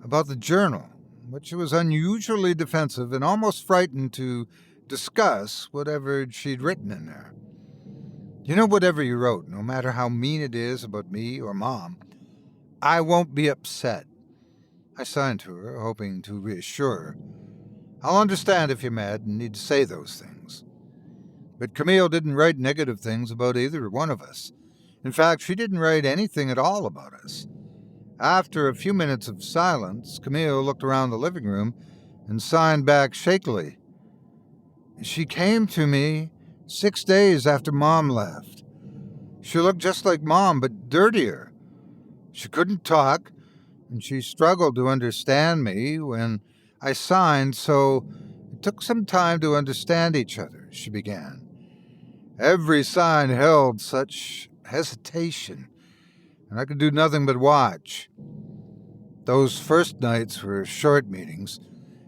about the journal, but she was unusually defensive and almost frightened to discuss whatever she'd written in there. You know, whatever you wrote, no matter how mean it is about me or Mom, I won't be upset. I signed to her, hoping to reassure her. I'll understand if you're mad and need to say those things. But Camille didn't write negative things about either one of us. In fact, she didn't write anything at all about us. After a few minutes of silence, Camille looked around the living room and signed back shakily. She came to me 6 days after Mom left. She looked just like Mom, but dirtier. She couldn't talk, and she struggled to understand me when I signed, so it took some time to understand each other, she began. Every sign held such hesitation, and I could do nothing but watch. Those first nights were short meetings.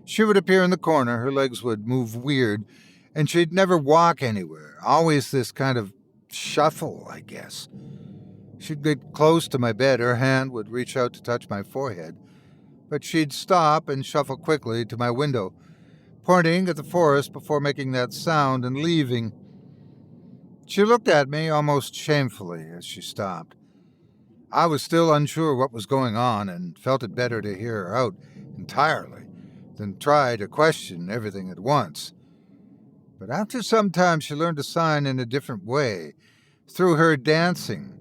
She would appear in the corner, her legs would move weird, and she'd never walk anywhere, always this kind of shuffle, I guess. She'd get close to my bed, her hand would reach out to touch my forehead, but she'd stop and shuffle quickly to my window, pointing at the forest before making that sound and leaving. She looked at me almost shamefully as she stopped. I was still unsure what was going on and felt it better to hear her out entirely than try to question everything at once. But after some time she learned to sign in a different way, through her dancing.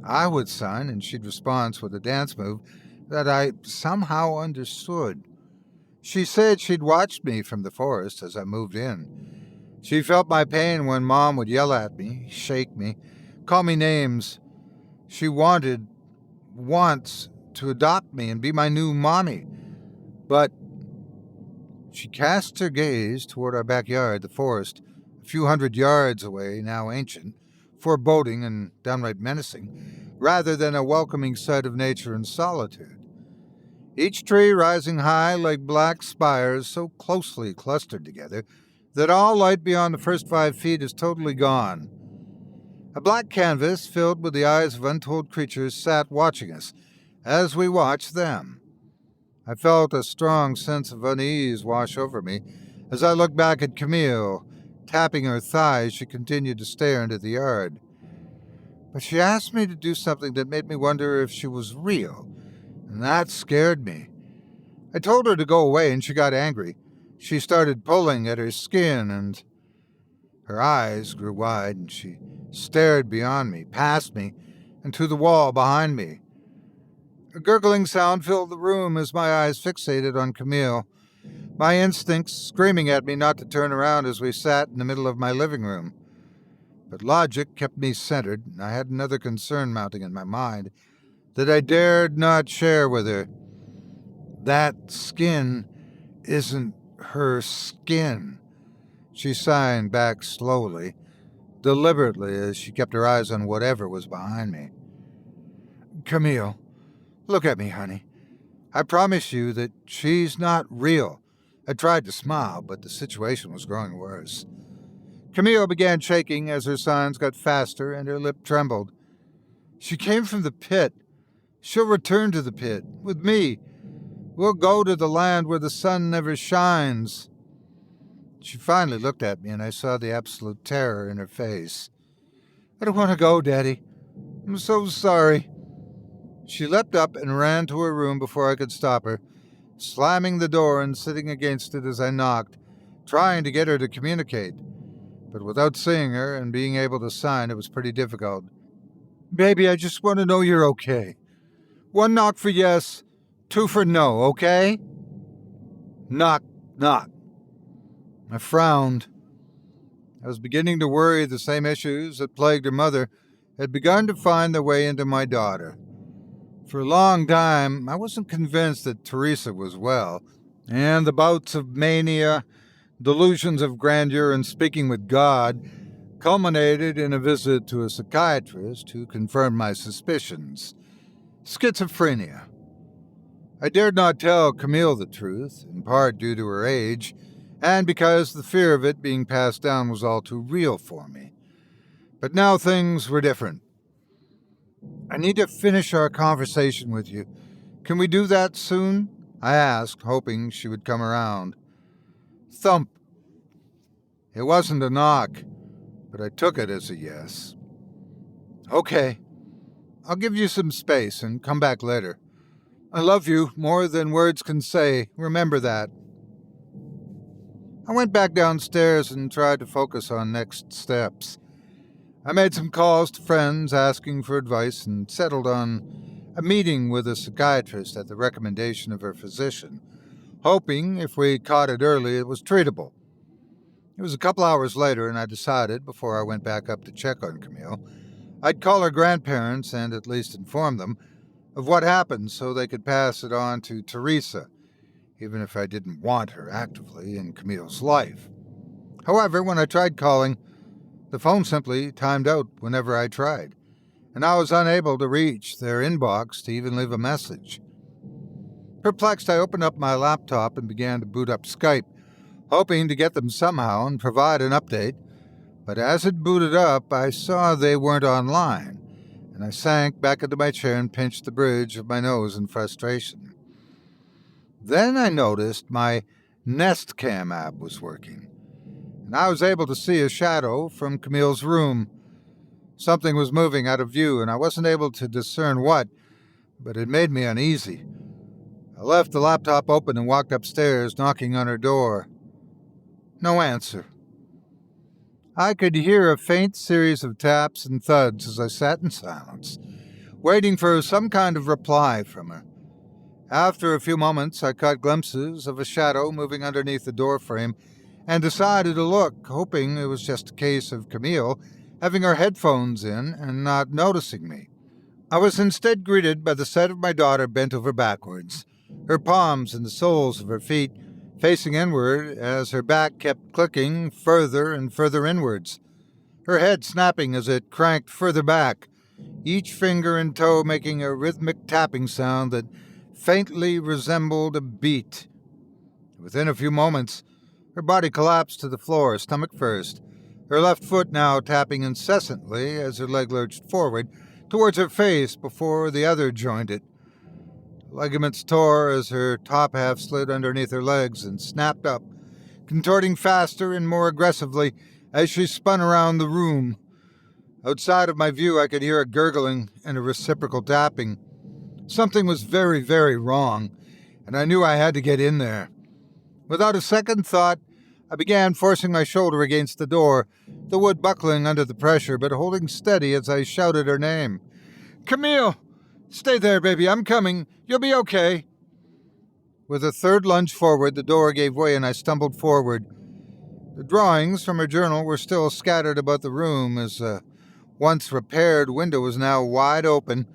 I would sign and she'd respond with a dance move that I somehow understood. She said she'd watched me from the forest as I moved in. She felt my pain when Mom would yell at me, shake me, call me names. She wanted, once, to adopt me and be my new mommy. But she cast her gaze toward our backyard, the forest, a few hundred yards away, now ancient, foreboding and downright menacing, rather than a welcoming sight of nature and solitude. Each tree rising high like black spires so closely clustered together that all light beyond the first 5 feet is totally gone. A black canvas filled with the eyes of untold creatures sat watching us as we watched them. I felt a strong sense of unease wash over me as I looked back at Camille. Tapping her thighs, she continued to stare into the yard. But she asked me to do something that made me wonder if she was real, and that scared me. I told her to go away and she got angry. She started pulling at her skin and her eyes grew wide and she stared beyond me, past me, and to the wall behind me. A gurgling sound filled the room as my eyes fixated on Camille, my instincts screaming at me not to turn around as we sat in the middle of my living room. But logic kept me centered, and I had another concern mounting in my mind that I dared not share with her. That skin isn't her skin. She signed back slowly, deliberately, as she kept her eyes on whatever was behind me. Camille, look at me, honey. I promise you that she's not real. I tried to smile, but the situation was growing worse. Camille began shaking as her signs got faster and her lip trembled. She came from the pit. She'll return to the pit, with me. We'll go to the land where the sun never shines. She finally looked at me and I saw the absolute terror in her face. I don't want to go, Daddy. I'm so sorry. She leapt up and ran to her room before I could stop her, slamming the door and sitting against it as I knocked, trying to get her to communicate. But without seeing her and being able to sign, it was pretty difficult. Baby, I just want to know you're okay. 1 knock for yes, 2 for no, okay? Knock, knock. I frowned. I was beginning to worry the same issues that plagued her mother had begun to find their way into my daughter. For a long time, I wasn't convinced that Teresa was well, and the bouts of mania, delusions of grandeur, and speaking with God culminated in a visit to a psychiatrist who confirmed my suspicions. Schizophrenia. I dared not tell Camille the truth, in part due to her age, and because the fear of it being passed down was all too real for me. But now things were different. I need to finish our conversation with you. Can we do that soon? I asked, hoping she would come around. Thump. It wasn't a knock, but I took it as a yes. Okay. I'll give you some space and come back later. I love you more than words can say. Remember that. I went back downstairs and tried to focus on next steps. I made some calls to friends asking for advice and settled on a meeting with a psychiatrist at the recommendation of her physician, hoping if we caught it early it was treatable. It was a couple hours later and I decided, before I went back up to check on Camille, I'd call her grandparents and at least inform them of what happened so they could pass it on to Teresa, even if I didn't want her actively in Camille's life. However, when I tried calling, the phone simply timed out whenever I tried, and I was unable to reach their inbox to even leave a message. Perplexed, I opened up my laptop and began to boot up Skype, hoping to get them somehow and provide an update, but as it booted up, I saw they weren't online, and I sank back into my chair and pinched the bridge of my nose in frustration. Then I noticed my Nest Cam app was working, and I was able to see a shadow from Camille's room. Something was moving out of view, and I wasn't able to discern what, but it made me uneasy. I left the laptop open and walked upstairs, knocking on her door. No answer. I could hear a faint series of taps and thuds as I sat in silence, waiting for some kind of reply from her. After a few moments, I caught glimpses of a shadow moving underneath the doorframe and decided to look, hoping it was just a case of Camille having her headphones in and not noticing me. I was instead greeted by the sight of my daughter bent over backwards, her palms and the soles of her feet facing inward as her back kept clicking further and further inwards, her head snapping as it cranked further back, each finger and toe making a rhythmic tapping sound that faintly resembled a beat. Within a few moments, her body collapsed to the floor, stomach first, her left foot now tapping incessantly as her leg lurched forward towards her face before the other joined it. Ligaments tore as her top half slid underneath her legs and snapped up, contorting faster and more aggressively as she spun around the room. Outside of my view, I could hear a gurgling and a reciprocal tapping. Something was very, very wrong, and I knew I had to get in there. Without a second thought, I began forcing my shoulder against the door, the wood buckling under the pressure, but holding steady as I shouted her name. "Camille! Stay there, baby, I'm coming. You'll be okay." With a third lunge forward, the door gave way and I stumbled forward. The drawings from her journal were still scattered about the room as a once-repaired window was now wide open,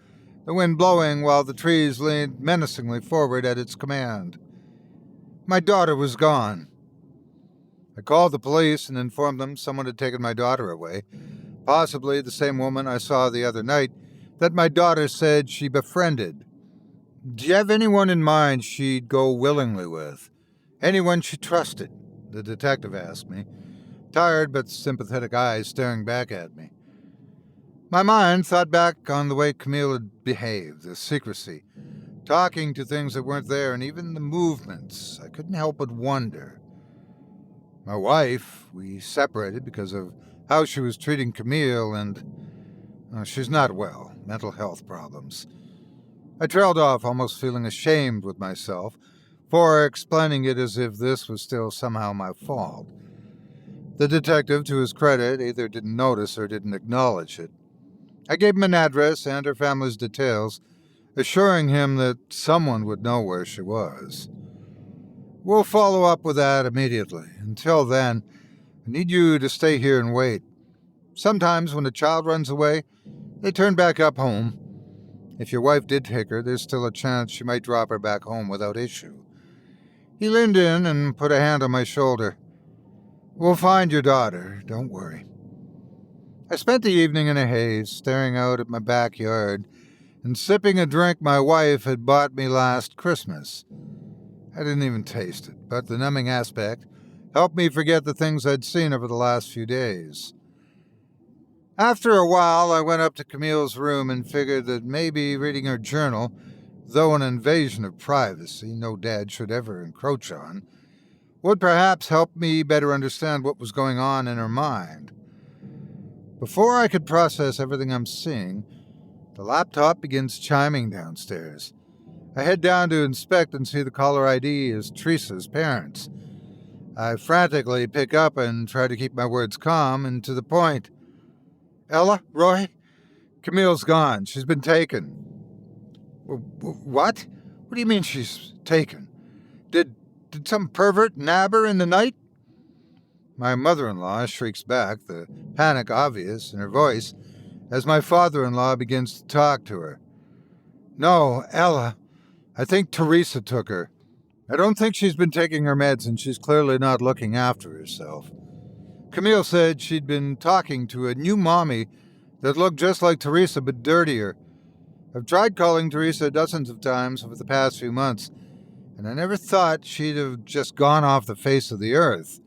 the wind blowing while the trees leaned menacingly forward at its command. My daughter was gone. I called the police and informed them someone had taken my daughter away, possibly the same woman I saw the other night that my daughter said she befriended. "Do you have anyone in mind she'd go willingly with? Anyone she trusted?" the detective asked me, tired but sympathetic eyes staring back at me. My mind thought back on the way Camille had behaved, the secrecy, talking to things that weren't there, and even the movements. I couldn't help but wonder. My wife, we separated because of how she was treating Camille, and she's not well, mental health problems. I trailed off, almost feeling ashamed with myself for explaining it as if this was still somehow my fault. The detective, to his credit, either didn't notice or didn't acknowledge it. I gave him an address and her family's details, assuring him that someone would know where she was. "We'll follow up with that immediately. Until then, I need you to stay here and wait. Sometimes when a child runs away, they turn back up home. If your wife did take her, there's still a chance she might drop her back home without issue." He leaned in and put a hand on my shoulder. "We'll find your daughter, don't worry." I spent the evening in a haze, staring out at my backyard and sipping a drink my wife had bought me last Christmas. I didn't even taste it, but the numbing aspect helped me forget the things I'd seen over the last few days. After a while, I went up to Camille's room and figured that maybe reading her journal, though an invasion of privacy no dad should ever encroach on, would perhaps help me better understand what was going on in her mind. Before I could process everything I'm seeing, the laptop begins chiming downstairs. I head down to inspect and see the caller ID is Teresa's parents. I frantically pick up and try to keep my words calm and to the point. "Ella? Roy? Camille's gone. She's been taken." "What? What do you mean she's taken? Did some pervert nab her in the night?" My mother-in-law shrieks back, the panic obvious in her voice, as my father-in-law begins to talk to her. "No, Ella. I think Teresa took her. I don't think she's been taking her meds, and she's clearly not looking after herself. Camille said she'd been talking to a new mommy that looked just like Teresa but dirtier. I've tried calling Teresa dozens of times over the past few months, and I never thought she'd have just gone off the face of the earth.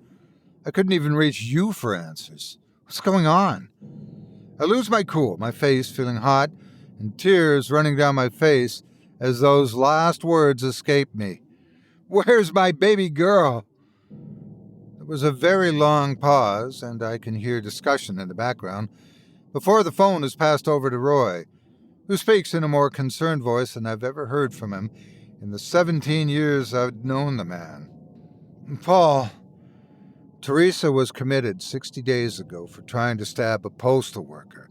I couldn't even reach you for answers. What's going on?" I lose my cool, my face feeling hot, and tears running down my face as those last words escape me. "Where's my baby girl?" There was a very long pause, and I can hear discussion in the background, before the phone is passed over to Roy, who speaks in a more concerned voice than I've ever heard from him in the 17 years I've known the man. "Paul, Teresa was committed 60 days ago for trying to stab a postal worker.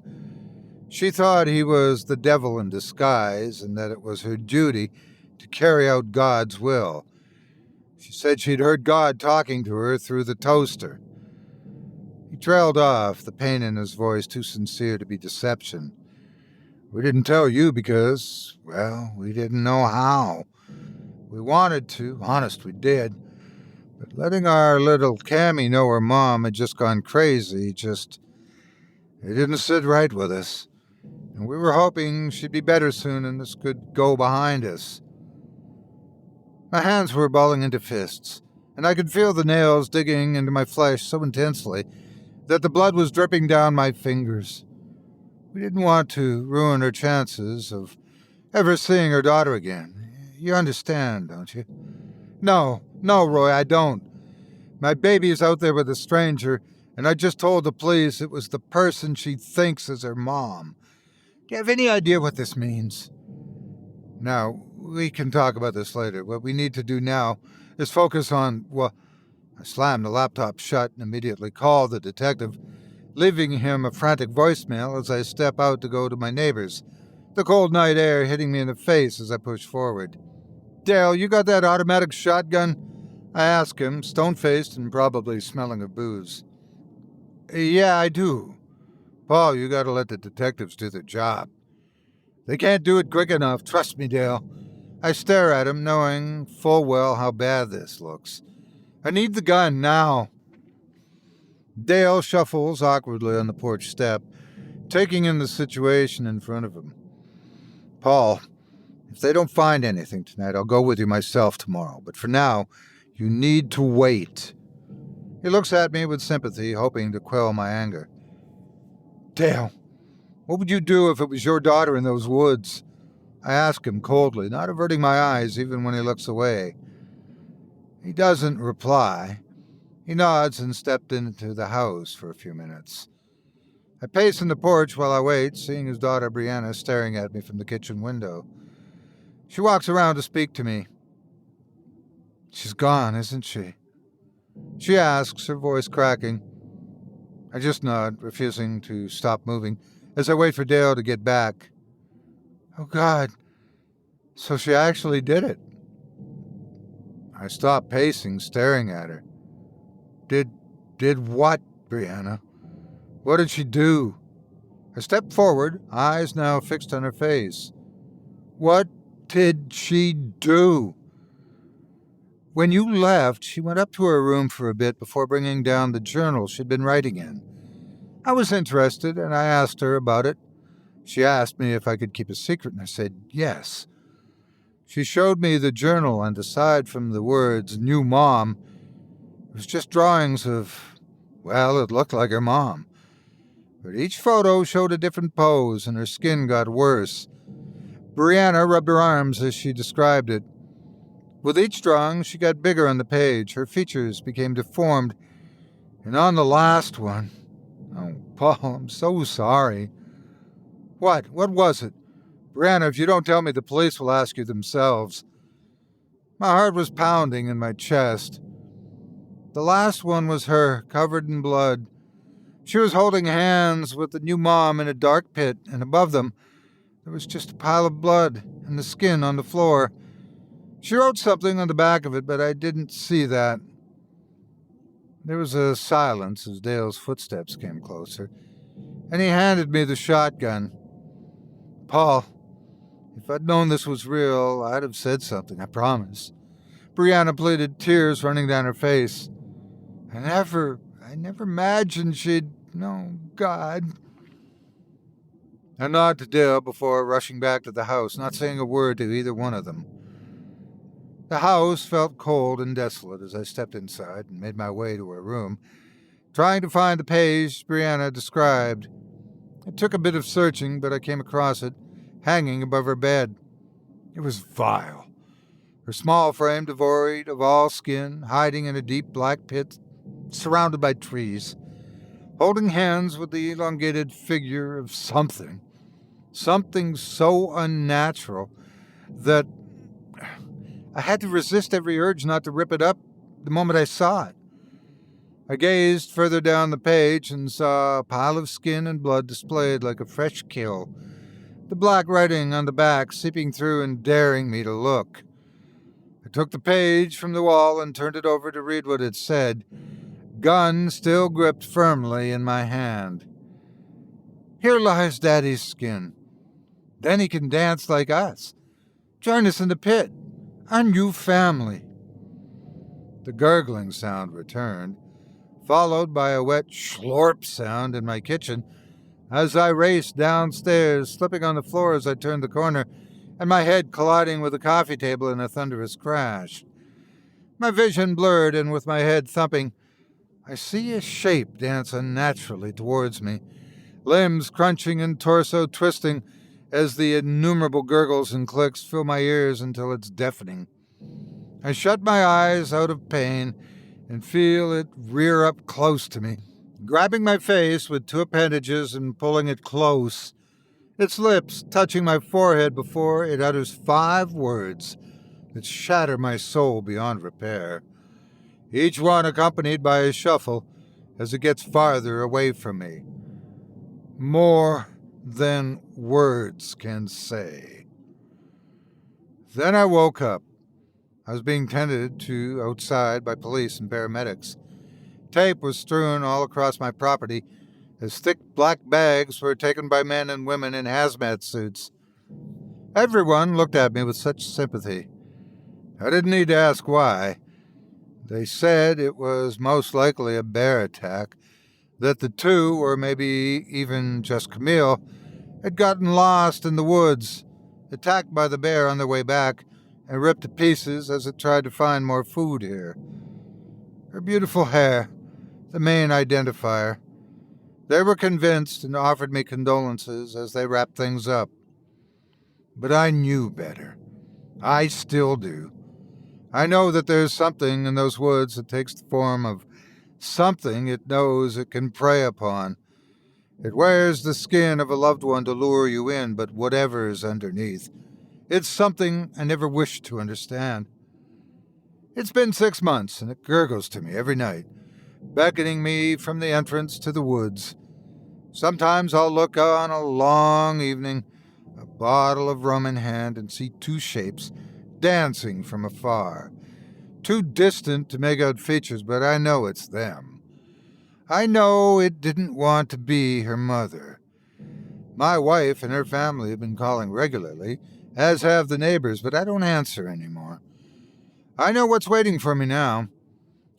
She thought he was the devil in disguise and that it was her duty to carry out God's will. She said she'd heard God talking to her through the toaster." He trailed off, the pain in his voice too sincere to be deception. "We didn't tell you because, well, we didn't know how. We wanted to, honest we did. But letting our little Cammy know her mom had just gone crazy, it didn't sit right with us. And we were hoping she'd be better soon and this could go behind us." My hands were balling into fists, and I could feel the nails digging into my flesh so intensely that the blood was dripping down my fingers. We didn't want to ruin her chances of ever seeing her daughter again. You understand, don't you? No, Roy, I don't. My baby is out there with a stranger, and I just told the police it was the person she thinks is her mom. Do you have any idea what this means? Now, We can talk about this later. What we need to do now is focus on, well, I slammed the laptop shut and immediately called the detective, leaving him a frantic voicemail as I step out to go to my neighbor's, the cold night air hitting me in the face as I push forward. Dale, you got that automatic shotgun? I ask him, stone-faced and probably smelling of booze. Yeah, I do. Paul, you gotta let the detectives do their job. They can't do it quick enough, trust me, Dale. I stare at him, knowing full well how bad this looks. I need the gun now. Dale shuffles awkwardly on the porch step, taking in the situation in front of him. Paul, if they don't find anything tonight, I'll go with you myself tomorrow. But for now, you need to wait. He looks at me with sympathy, hoping to quell my anger. Dale, what would you do if it was your daughter in those woods? I ask him coldly, not averting my eyes even when he looks away. He doesn't reply. He nods and stepped into the house for a few minutes. I pace in the porch while I wait, seeing his daughter Brianna staring at me from the kitchen window. She walks around to speak to me. She's gone, isn't she? She asks, her voice cracking. I just nod, refusing to stop moving, as I wait for Dale to get back. Oh, God. So she actually did it. I stop pacing, staring at her. Did what, Brianna? What did she do? I step forward, eyes now fixed on her face. What did she do? When you left, she went up to her room for a bit before bringing down the journal she'd been writing in. I was interested, and I asked her about it. She asked me if I could keep a secret, and I said yes. She showed me the journal, and aside from the words, new mom, it was just drawings of, well, it looked like her mom. But each photo showed a different pose, and her skin got worse. Brianna rubbed her arms as she described it. With each drawing, she got bigger on the page. Her features became deformed. And on the last one... Oh, Paul, I'm so sorry. What? What was it? Brianna, if you don't tell me, the police will ask you themselves. My heart was pounding in my chest. The last one was her, covered in blood. She was holding hands with the new mom in a dark pit, and above them, there was just a pile of blood and the skin on the floor. She wrote something on the back of it, but I didn't see that. There was a silence as Dale's footsteps came closer, and he handed me the shotgun. Paul, if I'd known this was real, I'd have said something, I promise. Brianna pleaded, tears running down her face. I never imagined she'd... No, God. I nodded to Dale before rushing back to the house, not saying a word to either one of them. The house felt cold and desolate as I stepped inside and made my way to her room, trying to find the page Brianna described. It took a bit of searching, but I came across it, hanging above her bed. It was vile. Her small frame devoid of all skin, hiding in a deep black pit, surrounded by trees, holding hands with the elongated figure of something so unnatural that I had to resist every urge not to rip it up the moment I saw it. I gazed further down the page and saw a pile of skin and blood displayed like a fresh kill, the black writing on the back seeping through and daring me to look. I took the page from the wall and turned it over to read what it said, gun still gripped firmly in my hand. Here lies Daddy's skin. Then he can dance like us. Join us in the pit. Our new family. The gurgling sound returned, followed by a wet schlorp sound in my kitchen as I raced downstairs, slipping on the floor as I turned the corner, and my head colliding with the coffee table in a thunderous crash. My vision blurred, and with my head thumping, I see a shape dance unnaturally towards me, limbs crunching and torso twisting as the innumerable gurgles and clicks fill my ears until it's deafening. I shut my eyes out of pain and feel it rear up close to me, grabbing my face with two appendages and pulling it close. its lips touching my forehead before it utters 5 words that shatter my soul beyond repair, each one accompanied by a shuffle as it gets farther away from me. More than words can say. Then I woke up. I was being tended to outside by police and paramedics. Tape was strewn all across my property as thick black bags were taken by men and women in hazmat suits. Everyone looked at me with such sympathy. I didn't need to ask why. They said it was most likely a bear attack, that the 2, or maybe even just Camille, had gotten lost in the woods, attacked by the bear on their way back, and ripped to pieces as it tried to find more food here. Her beautiful hair, the main identifier. They were convinced and offered me condolences as they wrapped things up. But I knew better. I still do. I know that there's something in those woods that takes the form of something it knows it can prey upon. It wears the skin of a loved one to lure you in, but whatever's underneath, it's something I never wished to understand. It's been 6 months, and it gurgles to me every night, beckoning me from the entrance to the woods. Sometimes I'll look on a long evening, a bottle of rum in hand, and see 2 shapes dancing from afar. Too distant to make out features, but I know it's them. I know it didn't want to be her mother. My wife and her family have been calling regularly, as have the neighbors, but I don't answer anymore. I know what's waiting for me now.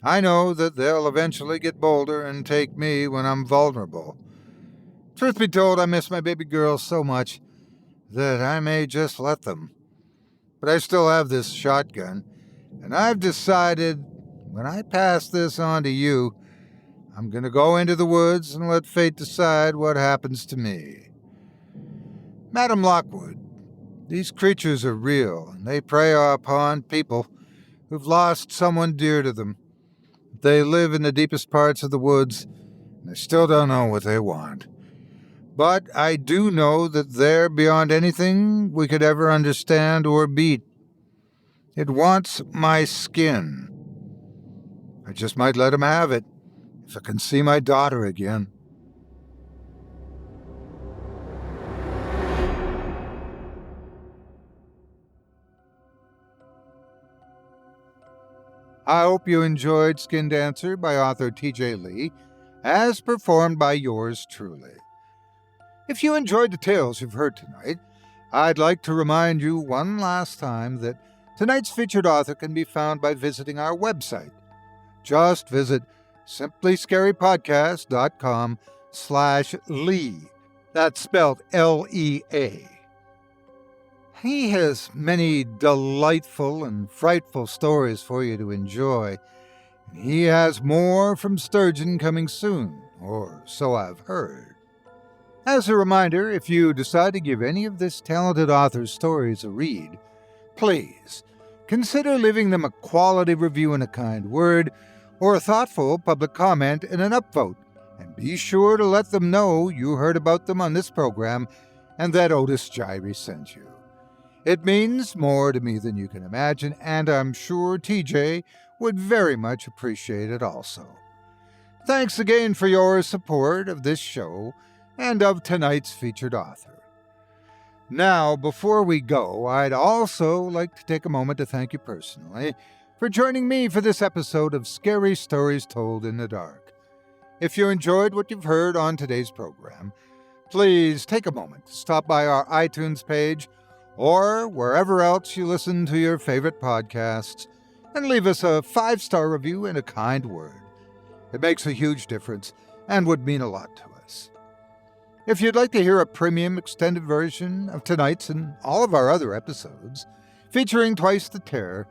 I know that they'll eventually get bolder and take me when I'm vulnerable. Truth be told, I miss my baby girl so much that I may just let them. But I still have this shotgun, and I've decided when I pass this on to you, I'm going to go into the woods and let fate decide what happens to me. Madam Lockwood, these creatures are real, and they prey upon people who've lost someone dear to them. They live in the deepest parts of the woods, and I still don't know what they want. But I do know that they're beyond anything we could ever understand or beat. It wants my skin. I just might let him have it, if I can see my daughter again. I hope you enjoyed Skin Dancer by author T.J. Lee, as performed by yours truly. If you enjoyed the tales you've heard tonight, I'd like to remind you one last time that tonight's featured author can be found by visiting our website. Just visit simplyscarypodcast.com/Lee. That's spelled L-E-A. He has many delightful and frightful stories for you to enjoy. He has more from Sturgeon coming soon, or so I've heard. As a reminder, if you decide to give any of this talented author's stories a read, please consider leaving them a quality review and a kind word, or a thoughtful public comment and an upvote, and be sure to let them know you heard about them on this program and that Otis Gyrie sent you. It means more to me than you can imagine, and I'm sure TJ would very much appreciate it also. Thanks again for your support of this show and of tonight's featured author. Now, before we go, I'd also like to take a moment to thank you personally for joining me for this episode of Scary Stories Told in the Dark. If you enjoyed what you've heard on today's program, please take a moment to stop by our iTunes page or wherever else you listen to your favorite podcasts and leave us a 5-star review and a kind word. It makes a huge difference and would mean a lot to us. If you'd like to hear a premium extended version of tonight's and all of our other episodes, featuring Twice the Terror,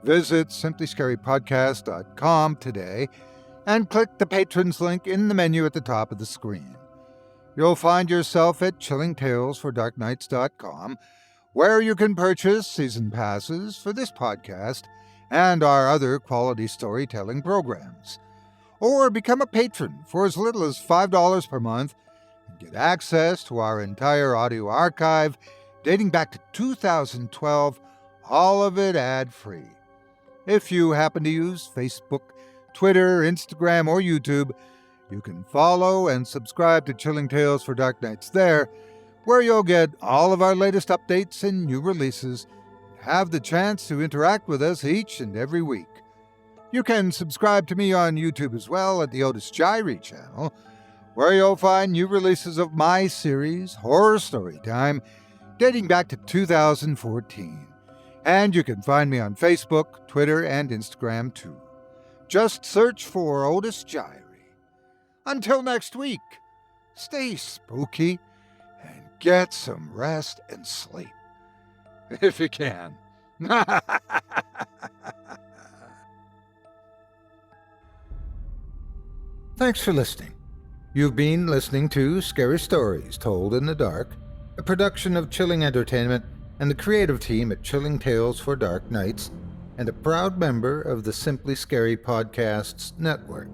visit simplyscarypodcast.com today and click the Patrons link in the menu at the top of the screen. You'll find yourself at chillingtalesfordarknights.com, where you can purchase season passes for this podcast and our other quality storytelling programs. Or become a patron for as little as $5 per month, and get access to our entire audio archive dating back to 2012, all of it ad-free. If you happen to use Facebook, Twitter, Instagram, or YouTube, you can follow and subscribe to Chilling Tales for Dark Nights there, where you'll get all of our latest updates and new releases, and have the chance to interact with us each and every week. You can subscribe to me on YouTube as well at the Otis Gyrie channel, where you'll find new releases of my series, Horror Storytime, dating back to 2014. And you can find me on Facebook, Twitter, and Instagram too. Just search for Otis Gyrie. Until next week, stay spooky and get some rest and sleep. If you can. Thanks for listening. You've been listening to Scary Stories Told in the Dark, a production of Chilling Entertainment and the creative team at Chilling Tales for Dark Nights, and a proud member of the Simply Scary Podcasts network.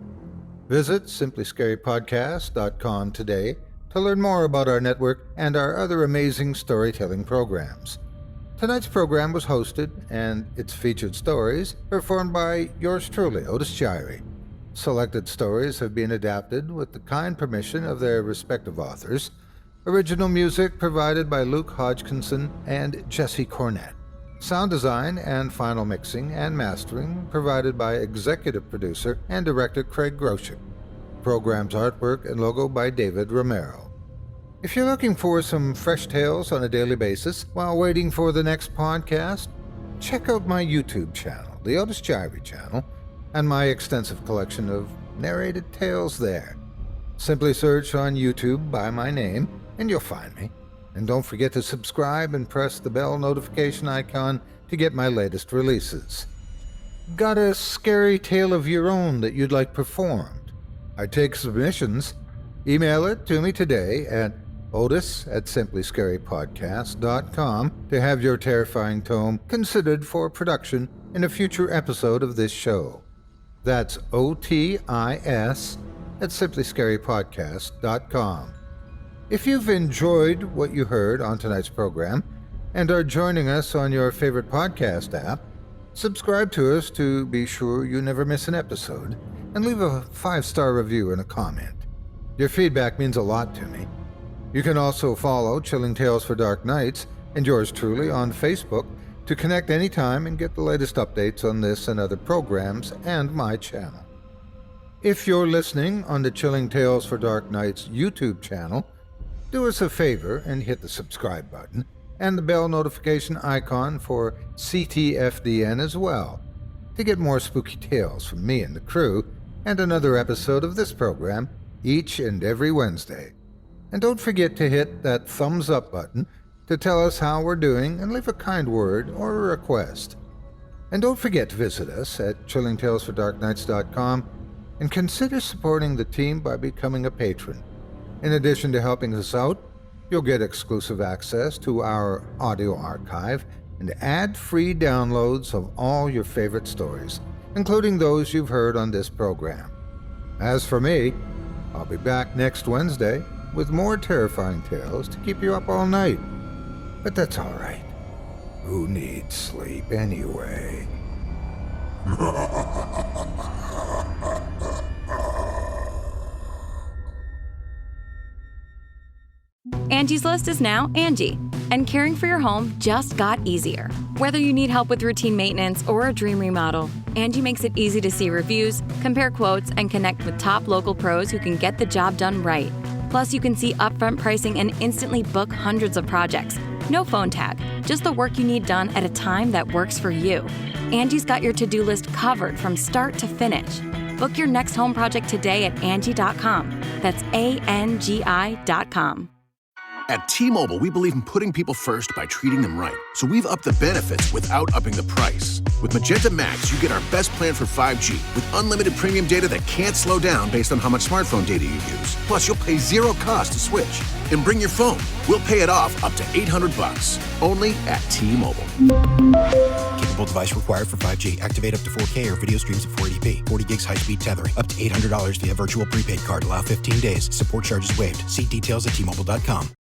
Visit simplyscarypodcast.com today to learn more about our network and our other amazing storytelling programs. Tonight's program was hosted, and its featured stories performed by yours truly, Otis Gyrie. Selected stories have been adapted with the kind permission of their respective authors. Original music provided by Luke Hodgkinson and Jesse Cornett. Sound design and final mixing and mastering provided by executive producer and director Craig Groshek. Program's artwork and logo by David Romero. If you're looking for some fresh tales on a daily basis while waiting for the next podcast, check out my YouTube channel, the Otis Gyrie channel, and my extensive collection of narrated tales there. Simply search on YouTube by my name, and you'll find me. And don't forget to subscribe and press the bell notification icon to get my latest releases. Got a scary tale of your own that you'd like performed? I take submissions. Email it to me today at otis@simplyscarypodcast.com to have your terrifying tome considered for production in a future episode of this show. That's otis@simplyscarypodcast.com. If you've enjoyed what you heard on tonight's program and are joining us on your favorite podcast app, subscribe to us to be sure you never miss an episode, and leave a 5-star review and a comment. Your feedback means a lot to me. You can also follow Chilling Tales for Dark Nights and yours truly on Facebook to connect anytime and get the latest updates on this and other programs and my channel. If you're listening on the Chilling Tales for Dark Nights YouTube channel, do us a favor and hit the subscribe button and the bell notification icon for CTFDN as well to get more spooky tales from me and the crew and another episode of this program each and every Wednesday. And don't forget to hit that thumbs up button to tell us how we're doing and leave a kind word or a request. And don't forget to visit us at chillingtalesfordarknights.com and consider supporting the team by becoming a patron. In addition to helping us out, you'll get exclusive access to our audio archive and ad-free downloads of all your favorite stories, including those you've heard on this program. As for me, I'll be back next Wednesday with more terrifying tales to keep you up all night. But that's all right. Who needs sleep anyway? Angie's List is now Angie, and caring for your home just got easier. Whether you need help with routine maintenance or a dream remodel, Angie makes it easy to see reviews, compare quotes, and connect with top local pros who can get the job done right. Plus, you can see upfront pricing and instantly book hundreds of projects. No phone tag, just the work you need done at a time that works for you. Angie's got your to-do list covered from start to finish. Book your next home project today at Angie.com. That's ANGI.com. At T-Mobile, we believe in putting people first by treating them right. So we've upped the benefits without upping the price. With Magenta Max, you get our best plan for 5G with unlimited premium data that can't slow down based on how much smartphone data you use. Plus, you'll pay zero cost to switch. And bring your phone. We'll pay it off up to $800. Only at T-Mobile. Capable device required for 5G. Activate up to 4K or video streams at 480p. 40 gigs high-speed tethering. Up to $800 via virtual prepaid card. Allow 15 days. Support charges waived. See details at T-Mobile.com.